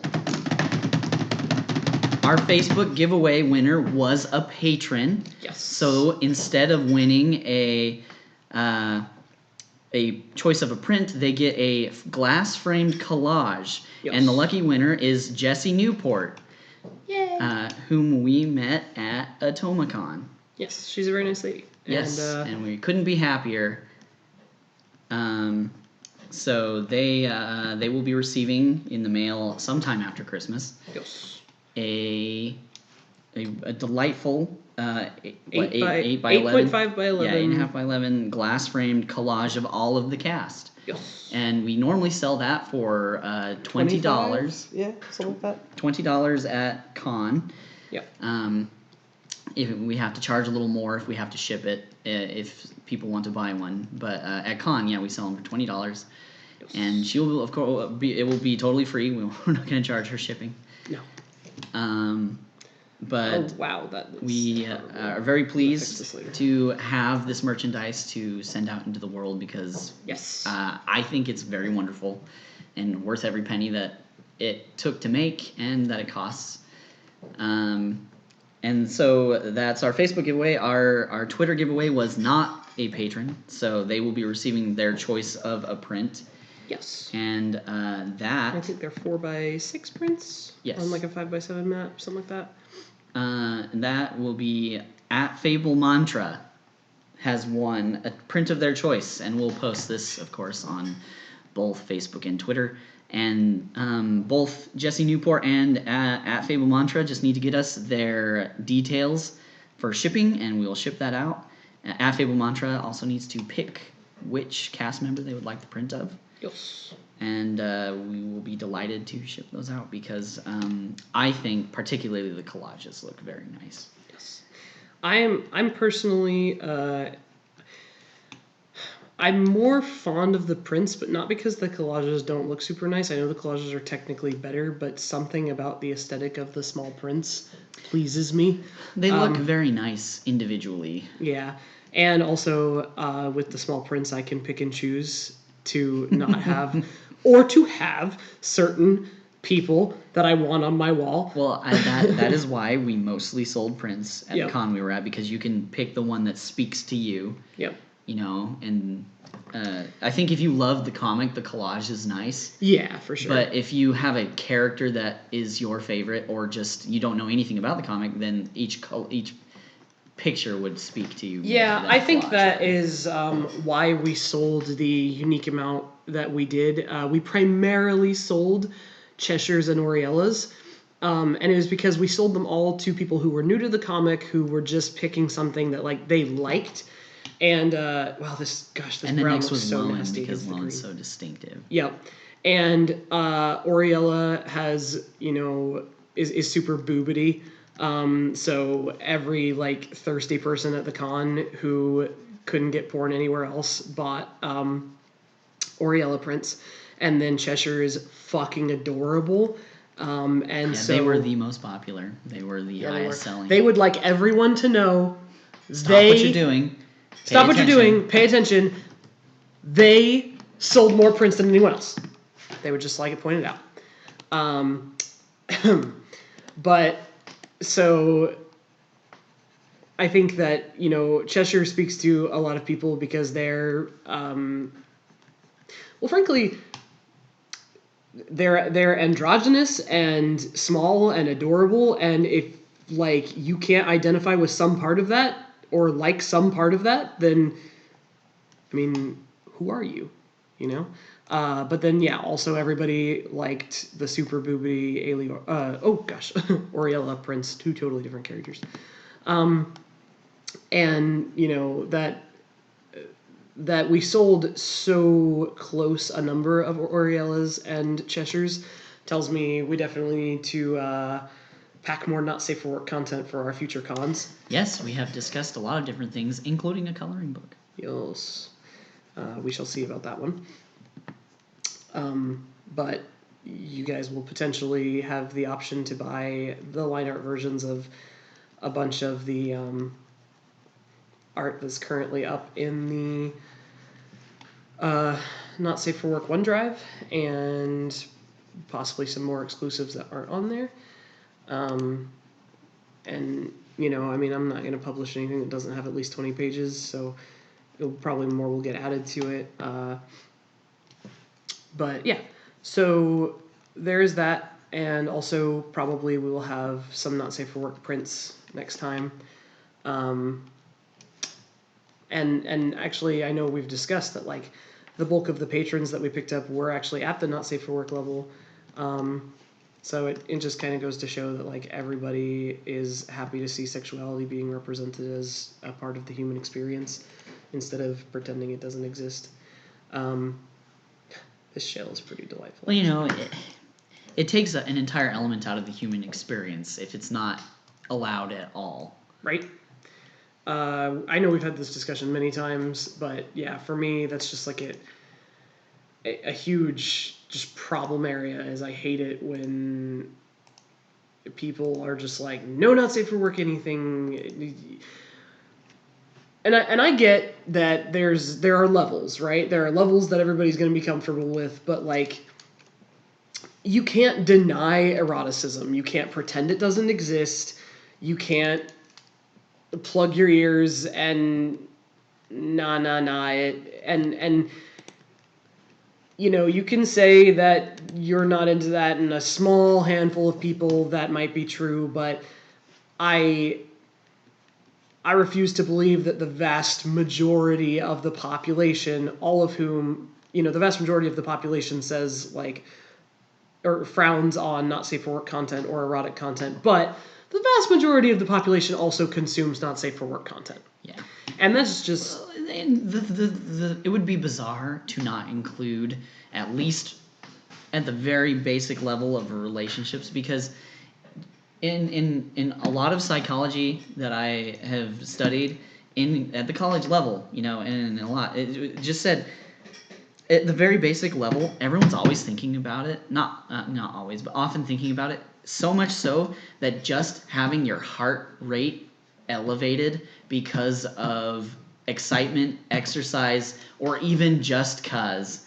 Our Facebook giveaway winner was a patron. Yes. So instead of winning a choice of a print, they get a glass framed collage. Yes. And the lucky winner is Jessie Newport. Yay. Whom we met at Atomicon. Yes, she's a very nice lady. Yes, and we couldn't be happier. So they will be receiving in the mail sometime after Christmas. Yes. A delightful 8.5 by 11. Yeah, 8.5 by 11 glass framed collage of all of the cast. Yes. And we normally sell that for $20. Yeah, something like that. $20 at con. Yeah. If we have to charge a little more if we have to ship it, if people want to buy one. But at con, yeah, we sell them for $20. Yes. And she will, of course, it will be totally free. We're not going to charge her shipping. No. But we are very pleased to have this merchandise to send out into the world because yes, I think it's very wonderful and worth every penny that it took to make and that it costs. And so that's our Facebook giveaway. Our Twitter giveaway was not a patron, so they will be receiving their choice of a print. Yes. And that... I think they're 4x6 prints. Yes. On like a 5x7 map, something like that. And that will be at Fable Mantra has won a print of their choice, and we'll post this, of course, on both Facebook and Twitter. And both Jessie Newport and at Fable Mantra just need to get us their details for shipping, and we'll ship that out. At Fable Mantra also needs to pick which cast member they would like the print of. Yes. And we will be delighted to ship those out because I think particularly the collages look very nice. Yes. I'm personally I'm more fond of the prints, but not because the collages don't look super nice. I know the collages are technically better, but something about the aesthetic of the small prints pleases me. They look very nice individually. Yeah. And also with the small prints, I can pick and choose to not have or to have certain people that I want on my wall. Well, that is why we mostly sold prints at Yep. the con we were at, because you can pick the one that speaks to you. Yep. You know, and I think if you love the comic, the collage is nice. Yeah, for sure. But if you have a character that is your favorite, or just you don't know anything about the comic, then each picture would speak to you. Yeah, I think that is why we sold the unique amount that we did. We primarily sold Cheshires and Oriellas. And it was because we sold them all to people who were new to the comic, who were just picking something that like they liked. And wow, this and the brown next looks was so Loan, nasty. because It's the Loan's green. so distinctive. Yep. And Oriella has, is super boobity. So every like thirsty person at the con who couldn't get porn anywhere else bought Oriella prints. And then Cheshire is fucking adorable. And so they were the most popular. They were the highest selling. They would like everyone to know. Stop what you're doing. Stop what you're doing. Pay attention. They sold more prints than anyone else. They would just like it pointed out. But so I think that, Cheshire speaks to a lot of people because they're, frankly, they're androgynous and small and adorable. And if like you can't identify with some part of that or like some part of that, then, I mean, who are you? But then, yeah, also everybody liked the super boobity Oriella prints, two totally different characters. And, that we sold so close a number of Oriellas and Cheshires tells me we definitely need to pack more not safe for work content for our future cons. Yes, we have discussed a lot of different things, including a coloring book. Yes. We shall see about that one. But you guys will potentially have the option to buy the line art versions of a bunch of the art that's currently up in the Not Safe for Work OneDrive, and possibly some more exclusives that aren't on there. And, I'm not going to publish anything that doesn't have at least 20 pages, so probably more will get added to it. But yeah, so there is that, and also probably we will have some Not Safe for Work prints next time. And actually, I know we've discussed that like the bulk of the patrons that we picked up were actually at the Not Safe for Work level. So it just kind of goes to show that like everybody is happy to see sexuality being represented as a part of the human experience instead of pretending it doesn't exist. This shell is pretty delightful. Well, it takes an entire element out of the human experience if it's not allowed at all. Right? I know we've had this discussion many times, but yeah, for me, that's just like a huge just problem area, is I hate it when people are just like, no, not safe for work anything. And I get that there are levels, right? There are levels that everybody's going to be comfortable with, but like you can't deny eroticism. You can't pretend it doesn't exist. You can't plug your ears and it, and you can say that you're not into that, and a small handful of people that might be true, but I refuse to believe that the vast majority of the population, all of whom, the vast majority of the population says like, or frowns on not safe for work content or erotic content, but the vast majority of the population also consumes not safe for work content. Yeah. And that's just... it would be bizarre to not include, at least at the very basic level of relationships, because in a lot of psychology that I have studied at the college level, and a lot, it just said at the very basic level, everyone's always thinking about it. Not always, but often thinking about it. So much so that just having your heart rate elevated because of excitement, exercise, or even just 'cause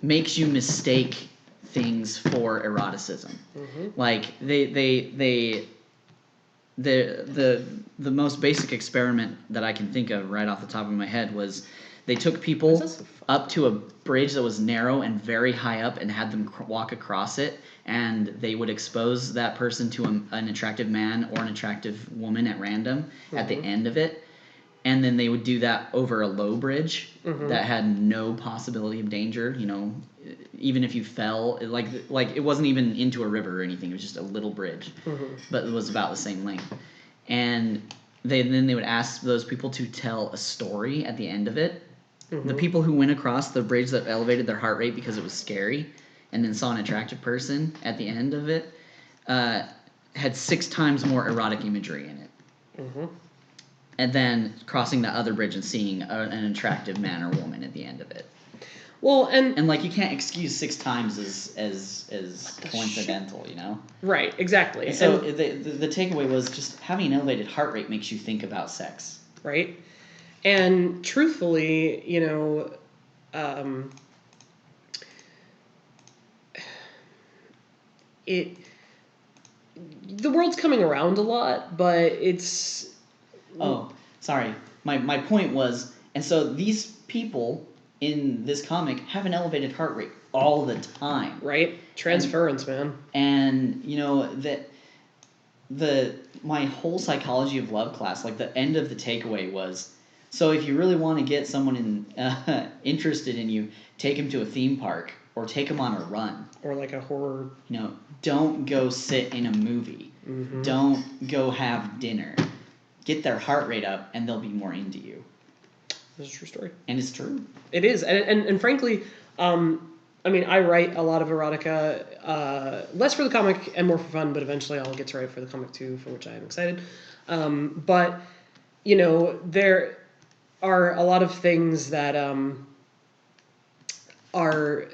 makes you mistake things for eroticism. Mm-hmm. Like the most basic experiment that I can think of right off the top of my head was they took people up to a bridge that was narrow and very high up and had them walk across it, and they would expose that person to an attractive man or an attractive woman at random at the end of it, and then they would do that over a low bridge that had no possibility of danger, you know, even if you fell, like it wasn't even into a river or anything, it was just a little bridge, but it was about the same length. And then they would ask those people to tell a story at the end of it. The people who went across the bridge that elevated their heart rate because it was scary and then saw an attractive person at the end of it had 6 times more erotic imagery in it. And then crossing that other bridge and seeing an attractive man or woman at the end of it. Well, and like you can't excuse 6 times as coincidental, you know? Right, exactly. And so the takeaway was just having an elevated heart rate makes you think about sex. Right. And truthfully, you know, the world's coming around a lot, but it's... Oh, sorry. My point was, and so these people in this comic have an elevated heart rate all the time. Right? Transference, man. And, you know, my whole psychology of love class, like the end of the takeaway was, so if you really want to get someone interested in you, take them to a theme park or take them on a run. Or like a horror... You know, don't go sit in a movie. Don't go have dinner. Get their heart rate up and they'll be more into you. This is a true story. And it's true. It is. And frankly, I mean, I write a lot of erotica, less for the comic and more for fun, but eventually I'll get to write for the comic too, for which I am excited. But, you know, there are a lot of things that are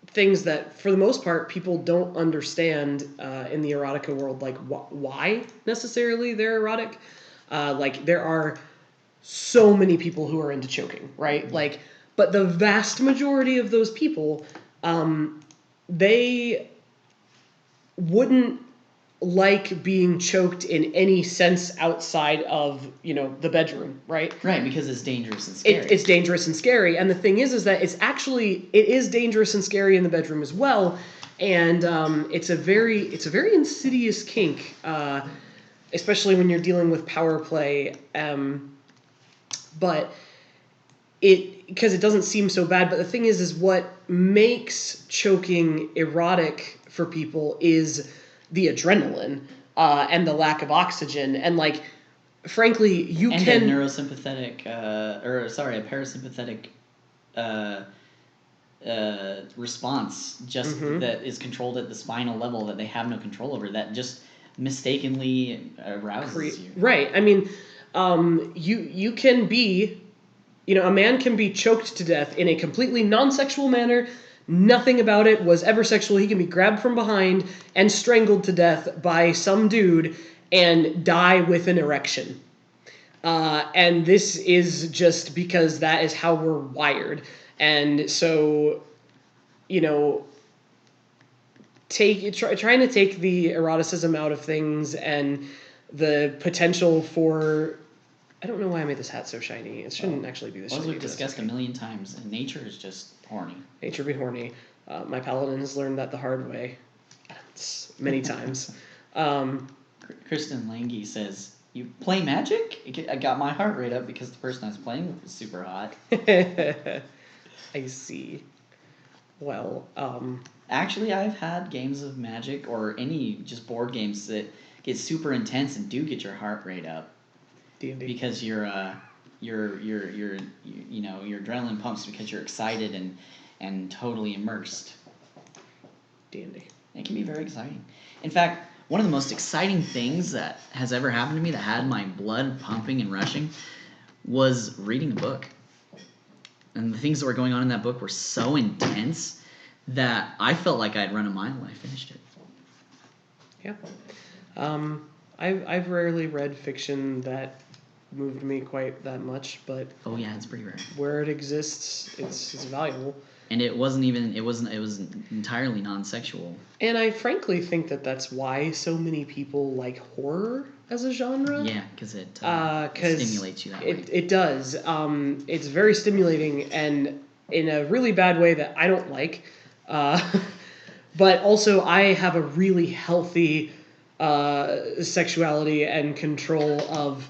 things that, for the most part, people don't understand in the erotica world, like why necessarily they're erotic. Like, there are so many people who are into choking, right? Like, but the vast majority of those people, they wouldn't like being choked in any sense outside of, you know, the bedroom, right? Right, because it's dangerous and scary. It's dangerous and scary, and the thing is that it is dangerous and scary in the bedroom as well, and it's a very insidious kink, especially when you're dealing with power play. But because it doesn't seem so bad, but the thing is what makes choking erotic for people is the adrenaline and the lack of oxygen, and like, frankly, you and can... a neurosympathetic, a parasympathetic response just that is controlled at the spinal level that they have no control over, that just mistakenly arouses you. Right. I mean, you can be, you know, a man can be choked to death in a completely non-sexual manner. Nothing about it was ever sexual. He can be grabbed from behind and strangled to death by some dude and die with an erection. And this is just because that is how we're wired. And so, you know, trying to take the eroticism out of things and the potential for... I don't know why I made this hat so shiny. It shouldn't actually be this shiny. As we've discussed a million times, nature is just horny. Nature be horny. My paladin has learned that the hard way many times. Kristen Lange says, "You play Magic? I got my heart rate up because the person I was playing with was super hot." I see. Well, actually, I've had games of Magic or any just board games that get super intense and do get your heart rate up. D&D. Because your adrenaline pumps because you're excited and totally immersed. D&D. It can be very exciting. In fact, one of the most exciting things that has ever happened to me that had my blood pumping and rushing was reading a book. And the things that were going on in that book were so intense that I felt like I'd run a mile when I finished it. Yeah. I've rarely read fiction that moved me quite that much, but... Oh yeah, it's pretty rare. Where it exists, it's valuable. And it wasn't it was entirely non-sexual. And I frankly think that that's why so many people like horror as a genre. Yeah, because it stimulates you that way. It does. It's very stimulating and in a really bad way that I don't like. But also, I have a really healthy sexuality and control of.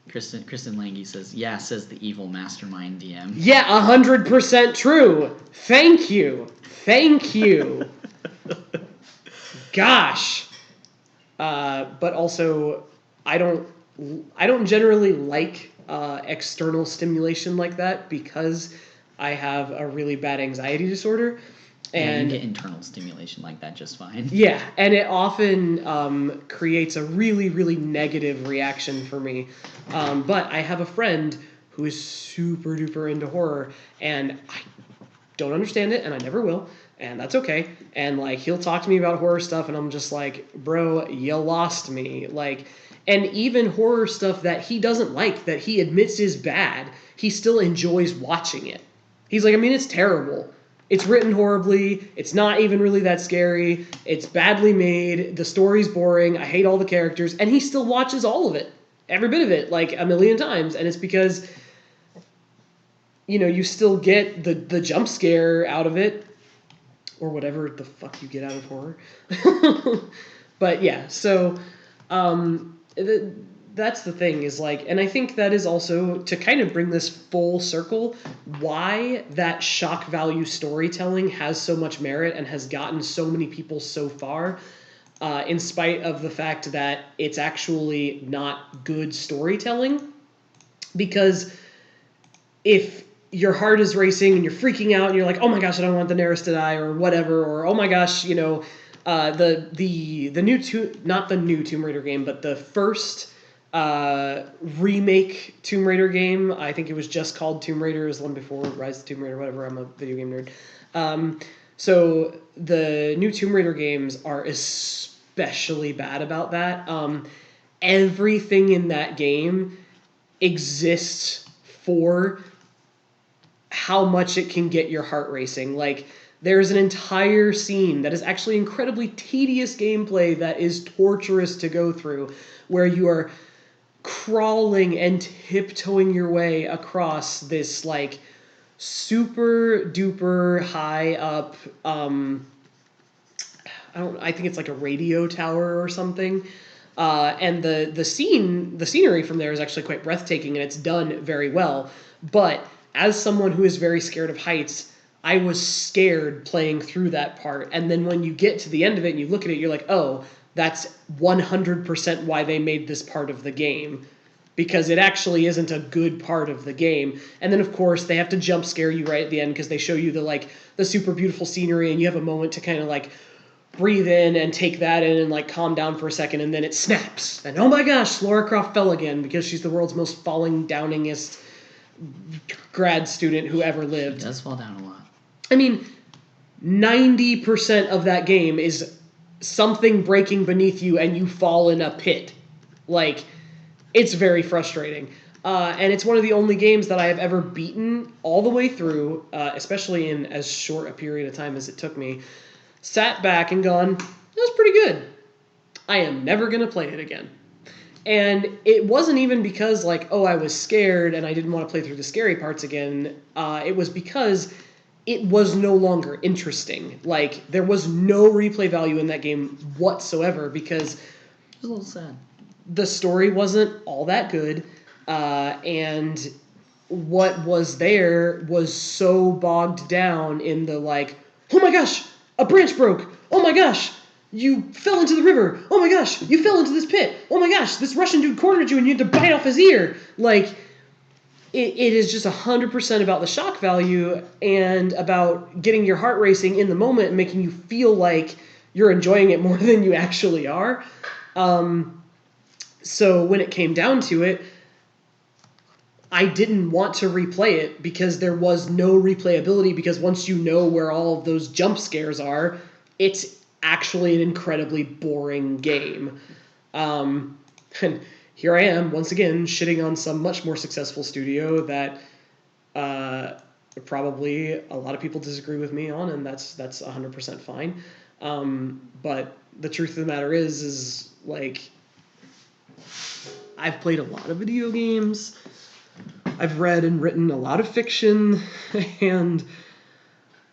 Kristen Lange says, "Yeah," says the evil mastermind DM. Yeah, 100% true. Thank you. Gosh. But also, I don't generally like external stimulation like that because I have a really bad anxiety disorder. And you get internal stimulation like that just fine. Yeah, and it often creates a really, really negative reaction for me. But I have a friend who is super duper into horror, and I don't understand it, and I never will, and that's okay. And like he'll talk to me about horror stuff, and I'm just like, bro, you lost me. Like, and even horror stuff that he doesn't like, that he admits is bad, he still enjoys watching it. He's like, I mean, it's terrible. It's written horribly. It's not even really that scary. It's badly made. The story's boring. I hate all the characters. And he still watches all of it. Every bit of it, like a million times. And it's because, you still get the jump scare out of it. Or whatever the fuck you get out of horror. But yeah, so that's the thing is like, and I think that is also to kind of bring this full circle, why that shock value storytelling has so much merit and has gotten so many people so far, in spite of the fact that it's actually not good storytelling. Because if your heart is racing and you're freaking out and you're like, oh my gosh, I don't want Daenerys to die or whatever, or oh my gosh, the new not the new Tomb Raider game, but the first remake Tomb Raider game. I think it was just called Tomb Raider. It was the one before Rise of Tomb Raider, whatever. I'm a video game nerd. So the new Tomb Raider games are especially bad about that. Everything in that game exists for how much it can get your heart racing. Like, there's an entire scene that is actually incredibly tedious gameplay that is torturous to go through, where you are crawling and tiptoeing your way across this like super duper high up I think it's like a radio tower or something, and the scenery from there is actually quite breathtaking and it's done very well. But as someone who is very scared of heights, I was scared playing through that part. And then when you get to the end of it and you look at it, you're like, oh, that's 100% why they made this part of the game. Because it actually isn't a good part of the game. And then, of course, they have to jump scare you right at the end because they show you the super beautiful scenery and you have a moment to kind of like breathe in and take that in and like calm down for a second, and then it snaps. And oh my gosh, Lara Croft fell again because she's the world's most falling downingest grad student who ever lived. She does fall down a lot. I mean, 90% of that game is something breaking beneath you and you fall in a pit. Like, it's very frustrating. And it's one of the only games that I have ever beaten all the way through, especially in as short a period of time as it took me. Sat back and gone, that was pretty good. I am never going to play it again. And it wasn't even because, like, oh, I was scared and I didn't want to play through the scary parts again. It was because it was no longer interesting. Like, there was no replay value in that game whatsoever because it was a little sad. The story wasn't all that good, and what was there was so bogged down in the, like, oh my gosh, a branch broke. Oh my gosh, you fell into the river. Oh my gosh, you fell into this pit. Oh my gosh, this Russian dude cornered you and you had to bite off his ear. Like, it is just 100% about the shock value and about getting your heart racing in the moment and making you feel like you're enjoying it more than you actually are. So when it came down to it, I didn't want to replay it because there was no replayability, because once you know where all of those jump scares are, it's actually an incredibly boring game. And here I am, once again, shitting on some much more successful studio that probably a lot of people disagree with me on, and that's 100% fine. But the truth of the matter is like I've played a lot of video games. I've read and written a lot of fiction, and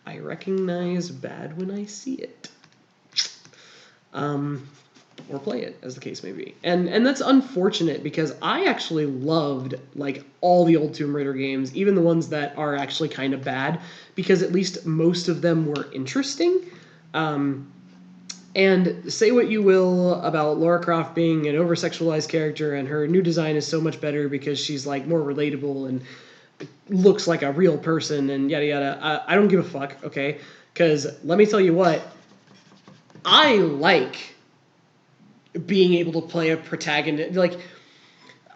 I recognize bad when I see it. Or play it, as the case may be. And that's unfortunate because I actually loved like all the old Tomb Raider games, even the ones that are actually kind of bad, because at least most of them were interesting. And say what you will about Lara Croft being an over-sexualized character, and her new design is so much better because she's like more relatable and looks like a real person and yada yada. I don't give a fuck, okay? Because let me tell you what, I like being able to play a protagonist. Like,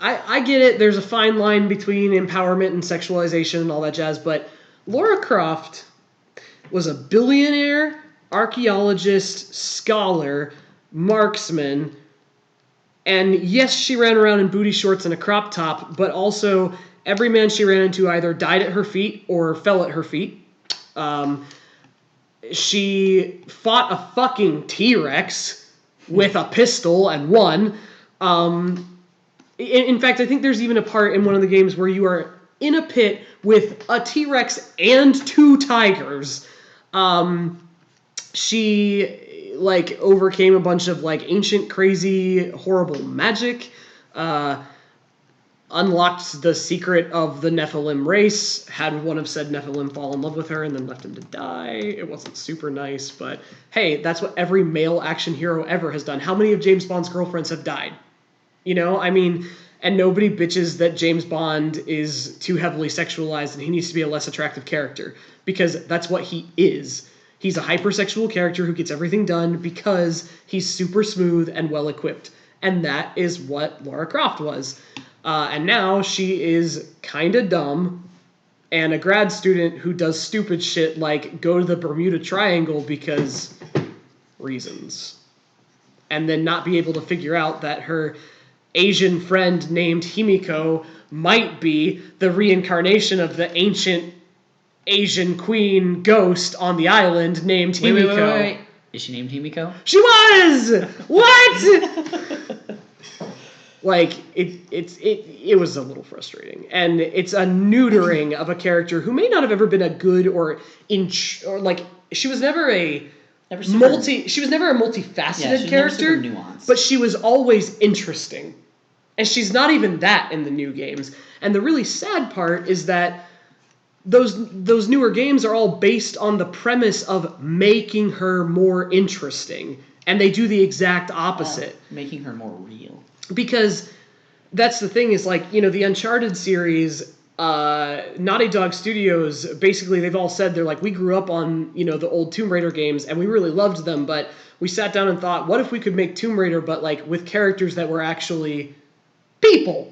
I get it, there's a fine line between empowerment and sexualization and all that jazz, but Lara Croft was a billionaire, archaeologist, scholar, marksman, and yes, she ran around in booty shorts and a crop top, but also every man she ran into either died at her feet or fell at her feet. She fought a fucking T-Rex with a pistol and won. In fact, I think there's even a part in one of the games where you are in a pit with a T-Rex and 2 tigers. She like overcame a bunch of like ancient, crazy, horrible magic. Unlocked the secret of the Nephilim race, had one of said Nephilim fall in love with her and then left him to die. It wasn't super nice, but hey, that's what every male action hero ever has done. How many of James Bond's girlfriends have died? You know, I mean, and nobody bitches that James Bond is too heavily sexualized and he needs to be a less attractive character, because that's what he is. He's a hypersexual character who gets everything done because he's super smooth and well-equipped. And that is what Lara Croft was. And now she is kind of dumb and a grad student who does stupid shit like go to the Bermuda Triangle because reasons. And then not be able to figure out that her Asian friend named Himiko might be the reincarnation of the ancient Asian queen ghost on the island named Himiko. Wait. Is she named Himiko? She was! What? Like, it was a little frustrating. And it's a neutering of a character who may not have ever been a good or like, she was never a multifaceted character, but she was always interesting. And she's not even that in the new games. And the really sad part is that those newer games are all based on the premise of making her more interesting. And they do the exact opposite. Making her more real. Because that's the thing is, like, you know, the Uncharted series, Naughty Dog Studios, basically they've all said, they're like, we grew up on, you know, the old Tomb Raider games and we really loved them, but we sat down and thought, what if we could make Tomb Raider but like with characters that were actually people?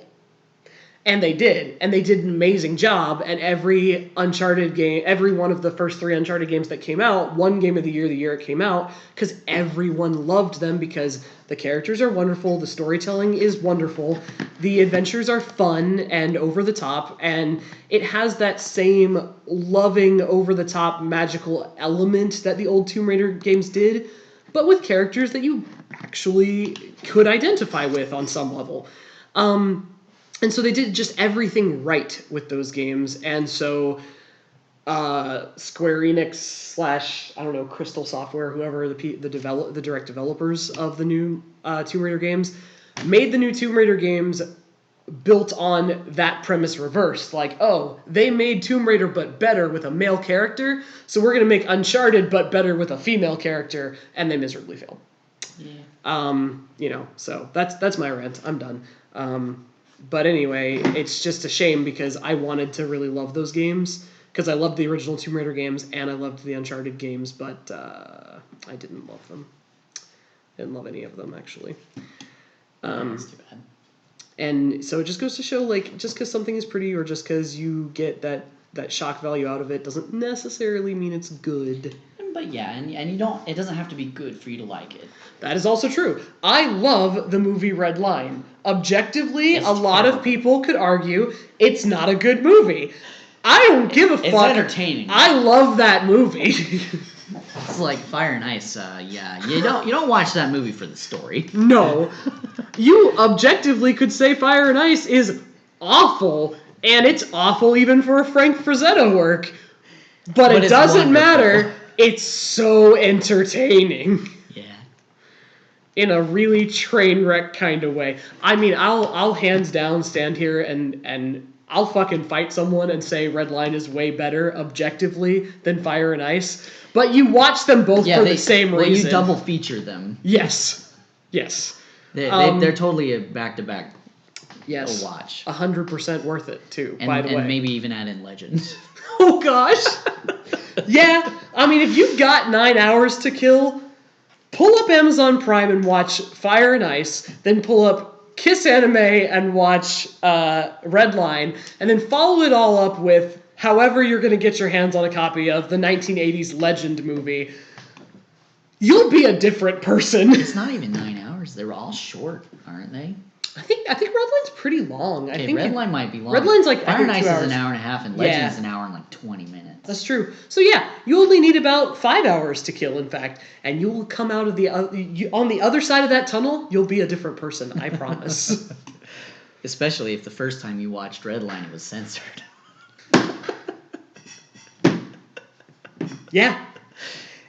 And they did an amazing job, and every Uncharted game, every one of the first 3 Uncharted games that came out, won Game of the Year it came out, because everyone loved them, because the characters are wonderful, the storytelling is wonderful, the adventures are fun and over the top, and it has that same loving, over the top, magical element that the old Tomb Raider games did, but with characters that you actually could identify with on some level. And so they did just everything right with those games. And so Square Enix / Crystal Software, whoever the direct developers of the new Tomb Raider games, made the new Tomb Raider games built on that premise reversed. Like, oh, they made Tomb Raider but better with a male character, so we're going to make Uncharted but better with a female character, and they miserably failed. Yeah. So that's my rant. I'm done. But anyway, it's just a shame because I wanted to really love those games, because I loved the original Tomb Raider games and I loved the Uncharted games, but I didn't love them. I didn't love any of them, actually. That's too bad. And so it just goes to show, like, just because something is pretty or just because you get that shock value out of it doesn't necessarily mean it's good. But yeah, and you don't. It doesn't have to be good for you to like it. That is also true. I love the movie Red Line. Objectively, a lot of people could argue it's not a good movie. I don't give a fuck. It's entertaining. I love that movie. It's like Fire and Ice. Yeah, you don't watch that movie for the story. No, you objectively could say Fire and Ice is awful, and it's awful even for a Frank Frazetta work. But it doesn't matter. It's so entertaining. Yeah. In a really train wreck kind of way. I mean, I'll hands down stand here and I'll fucking fight someone and say Redline is way better objectively than Fire and Ice. But you watch them both for the same reason. You double feature them. Yes. They're totally a back-to-back watch. 100% worth it, too, by the way. And maybe even add in Legends. Oh, gosh. Yeah. I mean, if you've got 9 hours to kill, pull up Amazon Prime and watch Fire and Ice, then pull up Kiss Anime and watch Redline, and then follow it all up with however you're going to get your hands on a copy of the 1980s Legend movie. You'll be a different person. It's not even 9 hours. They're all short, aren't they? I think Redline's pretty long. Okay, Redline might be long. Redline's like Fire and Ice 2 hours. is an hour and a half, and Legend is an hour and like 20 minutes. That's true. So yeah, you only need about 5 hours to kill, in fact, and you will come out of on the other side of that tunnel. You'll be a different person, I promise. Especially if the first time you watched Redline, it was censored. Yeah.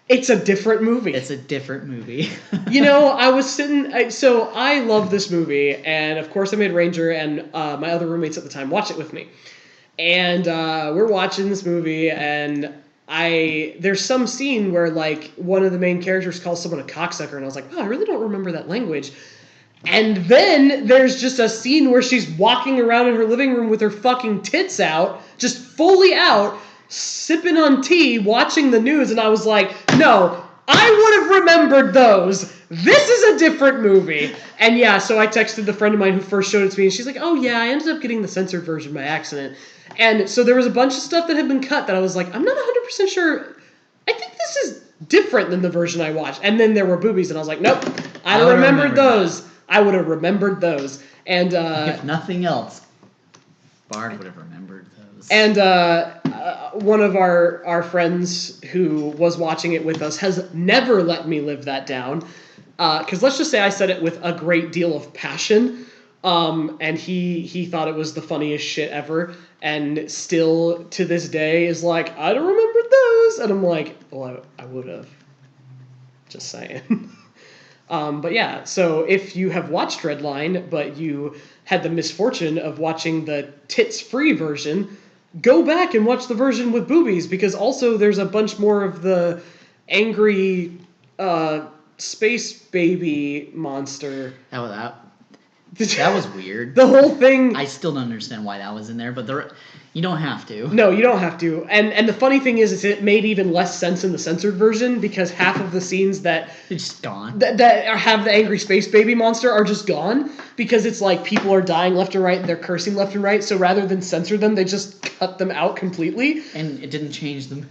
It's a different movie. It's a different movie. I was sitting... So I love this movie, and of course I made Ranger, and my other roommates at the time watched it with me. And we're watching this movie, and there's some scene where, like, one of the main characters calls someone a cocksucker, and I was like, I really don't remember that language. And then there's just a scene where she's walking around in her living room with her fucking tits out, just fully out, sipping on tea, watching the news, and I was like, no, I would have remembered those. This is a different movie. And yeah, so I texted the friend of mine who first showed it to me, and she's like, oh yeah, I ended up getting the censored version by accident. And so there was a bunch of stuff that had been cut that I was like, I'm not 100% sure. I think this is different than the version I watched. And then there were boobies, and I was like, nope, I remembered those. I would have remembered those. And if nothing else, Bard would have remembered those. And one of our friends who was watching it with us has never let me live that down. Because let's just say I said it with a great deal of passion. And he thought it was the funniest shit ever. And still, to this day, is like, I don't remember those. And I'm like, well, I would have. Just saying. But yeah, so if you have watched Redline, but you had the misfortune of watching the tits-free version, go back and watch the version with boobies, because also there's a bunch more of the angry space baby monster. That was weird. The whole thing... I still don't understand why that was in there, but you don't have to. No, you don't have to. And the funny thing is it made even less sense in the censored version, because half of the scenes that... They're just gone. That have the angry space baby monster are just gone, because it's like people are dying left and right and they're cursing left and right, so rather than censor them, they just cut them out completely. And it didn't change them.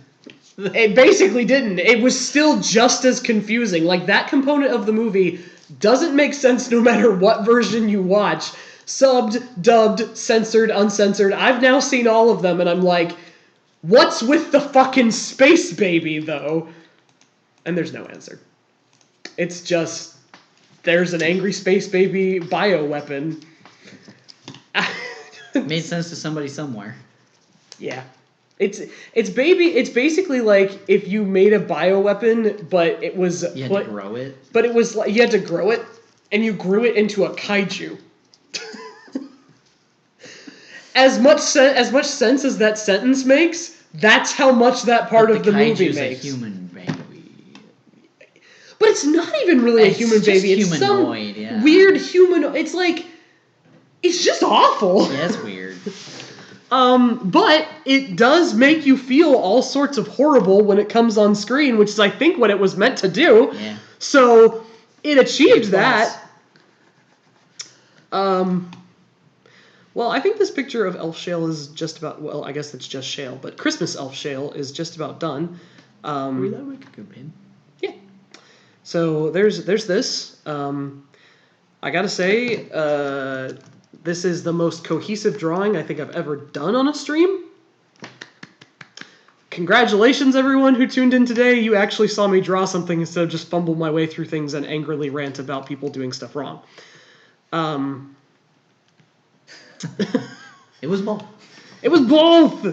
It basically didn't. It was still just as confusing. Like, that component of the movie doesn't make sense no matter what version you watch. Subbed, dubbed, censored, uncensored. I've now seen all of them, and I'm like, what's with the fucking space baby, though? And there's no answer. It's just, there's an angry space baby bioweapon. Made sense to somebody somewhere. Yeah. It's basically like if you made a bioweapon, but it was... You had to grow it? But it was like, you had to grow it, and you grew it into a kaiju. As much sense as that sentence makes, that's how much that part of the movie makes. A human baby. But it's not even really a human baby. It's humanoid, some weird humanoid. It's like, it's just awful. Yeah, it's weird. But it does make you feel all sorts of horrible when it comes on screen, which is, I think, what it was meant to do. Yeah. So it achieved that. Well, I think this picture of Elf Shale is just about, well, I guess it's just Shale, but Christmas Elf Shale is just about done. That would make a good pin. Yeah. So there's this. I gotta say, this is the most cohesive drawing I think I've ever done on a stream. congratulations, everyone who tuned in today. You actually saw me draw something instead of just fumble my way through things and angrily rant about people doing stuff wrong. It was both. It was both.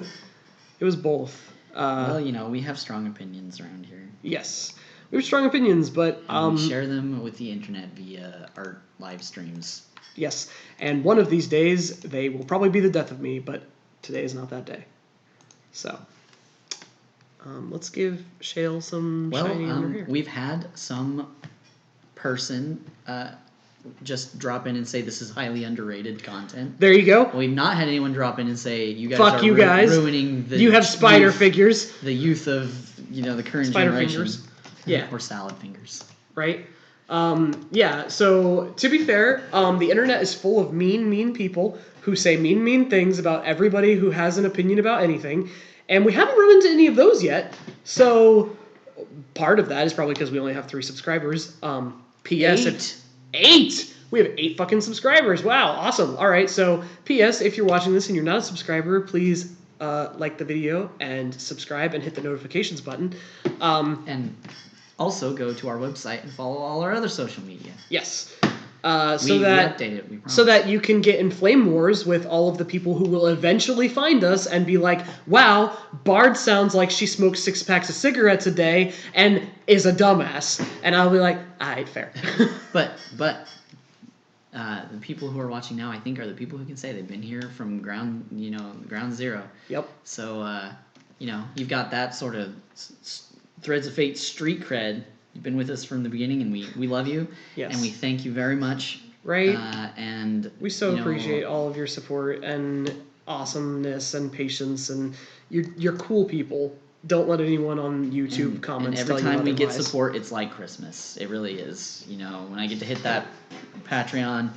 It was both. Well, we have strong opinions around here. Yes, we have strong opinions, but and we share them with the internet via our live streams. Yes, and one of these days they will probably be the death of me, but today is not that day. So, let's give Shale some shiny in her hair. We've had some person just drop in and say this is highly underrated content. There you go. We've not had anyone drop in and say you guys Fuck are you guys. ruining the You have spider figures. The youth of the current spider generation. Fingers. Yeah. Or salad fingers. Right? Yeah, so to be fair, the internet is full of mean people who say mean things about everybody who has an opinion about anything, and we haven't run into any of those yet. So part of that is probably because we only have 3 subscribers. P.S. 8! We have 8 fucking subscribers. Wow, awesome. All right, so P.S. if you're watching this and you're not a subscriber, please like the video and subscribe and hit the notifications button. And also go to our website and follow all our other social media. Yes. We update it, we promise. So that you can get in flame wars with all of the people who will eventually find us and be like, wow, Bard sounds like she smokes 6 packs of cigarettes a day and is a dumbass. And I'll be like, all right, fair. But the people who are watching now, I think, are the people who can say they've been here from ground zero. Yep. So, you've got that sort of Threads of Fate street cred. You've been with us from the beginning, and we love you. Yes. And we thank you very much. Right. And we so appreciate all of your support and awesomeness and patience, and you're cool people. Don't let anyone on YouTube comments and every tell you time we get otherwise. support, it's like Christmas. It really is. When I get to hit that Patreon,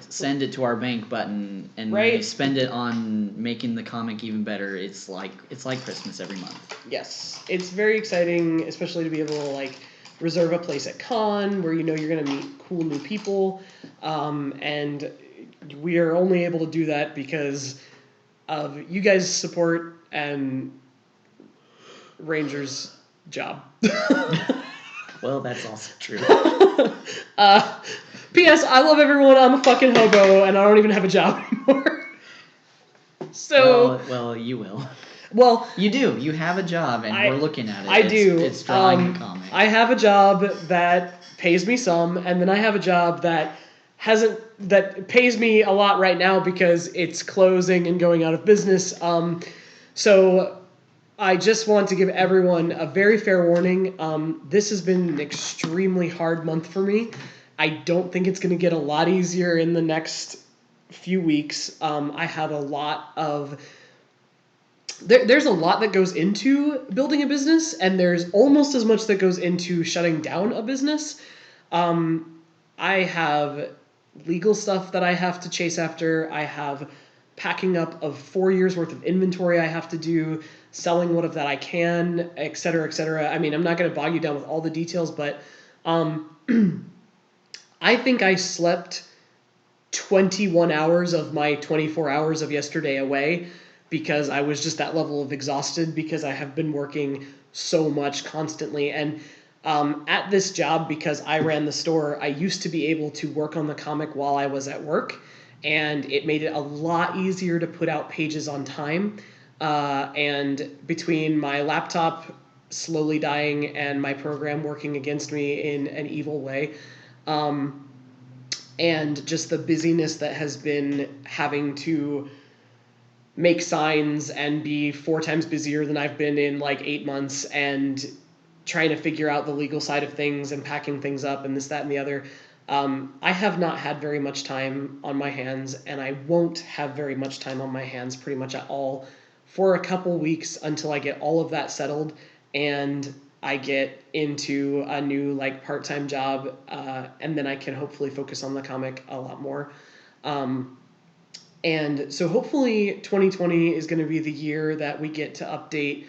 send it to our bank button and we spend it on making the comic even better. It's like Christmas every month. Yes, it's very exciting, especially to be able to reserve a place at con where you're going to meet cool new people, and we are only able to do that because of you guys' support and Ranger's job. Well, that's also true. P.S. I love everyone. I'm a fucking hobo, and I don't even have a job anymore. So... Well, you will. Well... You do. You have a job, and we're looking at it. I do. It's drawing a comic. I have a job that pays me some, and then I have a job that pays me a lot right now because it's closing and going out of business. So... I just want to give everyone a very fair warning. This has been an extremely hard month for me. I don't think it's going to get a lot easier in the next few weeks. I have a lot of... There's a lot that goes into building a business, and there's almost as much that goes into shutting down a business. I have legal stuff that I have to chase after. I have packing up of 4 years worth of inventory I have to do, selling what of that I can, et cetera, et cetera. I mean, I'm not going to bog you down with all the details, but I think I slept 21 hours of my 24 hours of yesterday away because I was just that level of exhausted because I have been working so much constantly. And at this job, because I ran the store, I used to be able to work on the comic while I was at work, and it made it a lot easier to put out pages on time. And between my laptop slowly dying and my program working against me in an evil way, and just the busyness that has been having to make signs and be 4 times busier than I've been in 8 months, and trying to figure out the legal side of things and packing things up and this, that, and the other. I have not had very much time on my hands, and I won't have very much time on my hands pretty much at all for a couple weeks until I get all of that settled and I get into a new part-time job, and then I can hopefully focus on the comic a lot more. And so hopefully 2020 is going to be the year that we get to update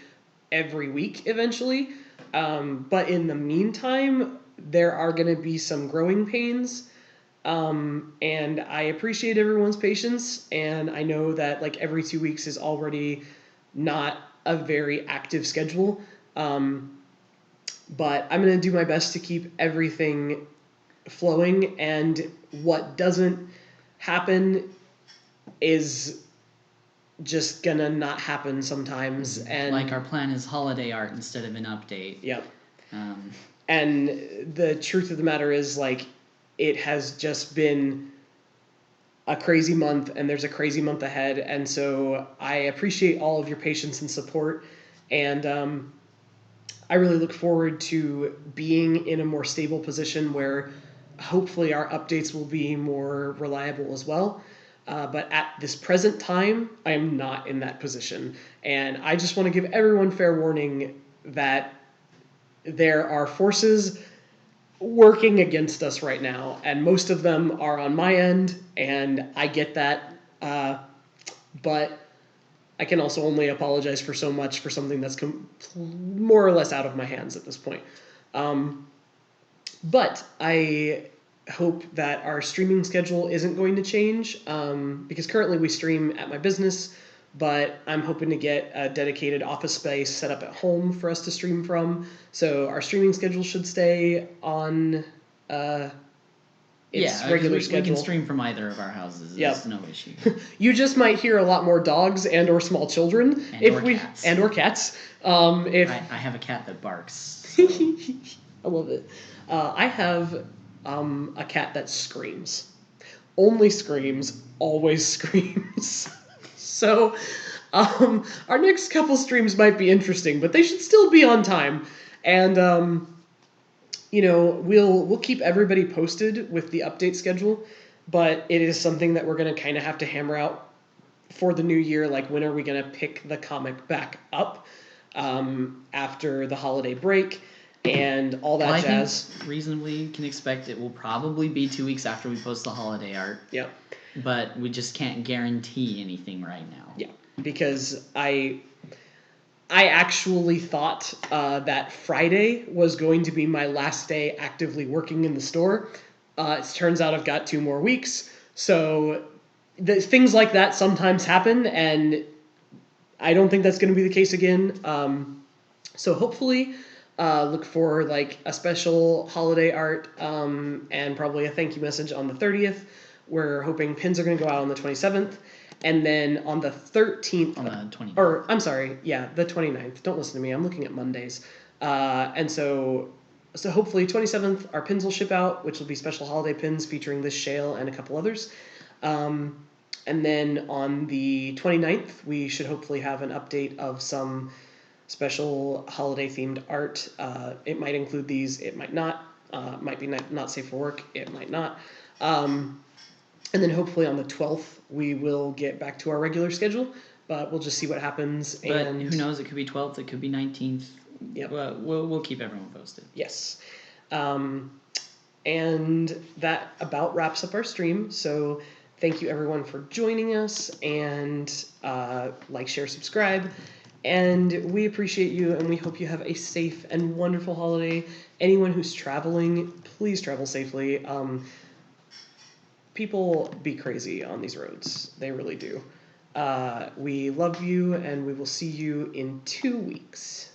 every week eventually. But in the meantime, there are going to be some growing pains. And I appreciate everyone's patience. And I know that every 2 weeks is already not a very active schedule. But I'm going to do my best to keep everything flowing, and what doesn't happen is just gonna not happen sometimes. And like our plan is holiday art instead of an update. Yep. Um, and the truth of the matter is, like, it has just been a crazy month, and there's a crazy month ahead, and so I appreciate all of your patience and support, and I really look forward to being in a more stable position where hopefully our updates will be more reliable as well. But at this present time, I am not in that position. And I just want to give everyone fair warning that there are forces working against us right now, and most of them are on my end, and I get that. But I can also only apologize for so much for something that's more or less out of my hands at this point. But I hope that our streaming schedule isn't going to change, because currently we stream at my business, but I'm hoping to get a dedicated office space set up at home for us to stream from. So our streaming schedule should stay on its regular schedule. We can stream from either of our houses. There's no issue. You just might hear a lot more dogs and or small children cats. And or cats. I have a cat that barks. So. I love it. I have a cat that screams. Only screams, always screams. So our next couple streams might be interesting, but they should still be on time. And we'll keep everybody posted with the update schedule, but it is something that we're going to kind of have to hammer out for the new year. Like, when are we going to pick the comic back up after the holiday break and all that jazz? I think reasonably can expect it will probably be 2 weeks after we post the holiday art. Yep. But we just can't guarantee anything right now. Yeah, because I actually thought that Friday was going to be my last day actively working in the store. It turns out I've got 2 more weeks. So things like that sometimes happen, and I don't think that's going to be the case again. So hopefully look for like a special holiday art and probably a thank you message on the 30th. We're hoping pins are going to go out on the 27th. And then on the 13th... On the 29th. Or, I'm sorry, yeah, the 29th. Don't listen to me. I'm looking at Mondays. And so hopefully 27th, our pins will ship out, which will be special holiday pins featuring this shale and a couple others. And then on the 29th, we should hopefully have an update of some special holiday-themed art. It might include these. It might not. Might be not safe for work. It might not. And then hopefully on the 12th, we will get back to our regular schedule, but we'll just see what happens. But and who knows? It could be 12th. It could be 19th. Yep. We'll keep everyone posted. Yes. And that about wraps up our stream. So thank you, everyone, for joining us. And like, share, subscribe. And we appreciate you, and we hope you have a safe and wonderful holiday. Anyone who's traveling, please travel safely. People be crazy on these roads. They really do. We love you, and we will see you in 2 weeks.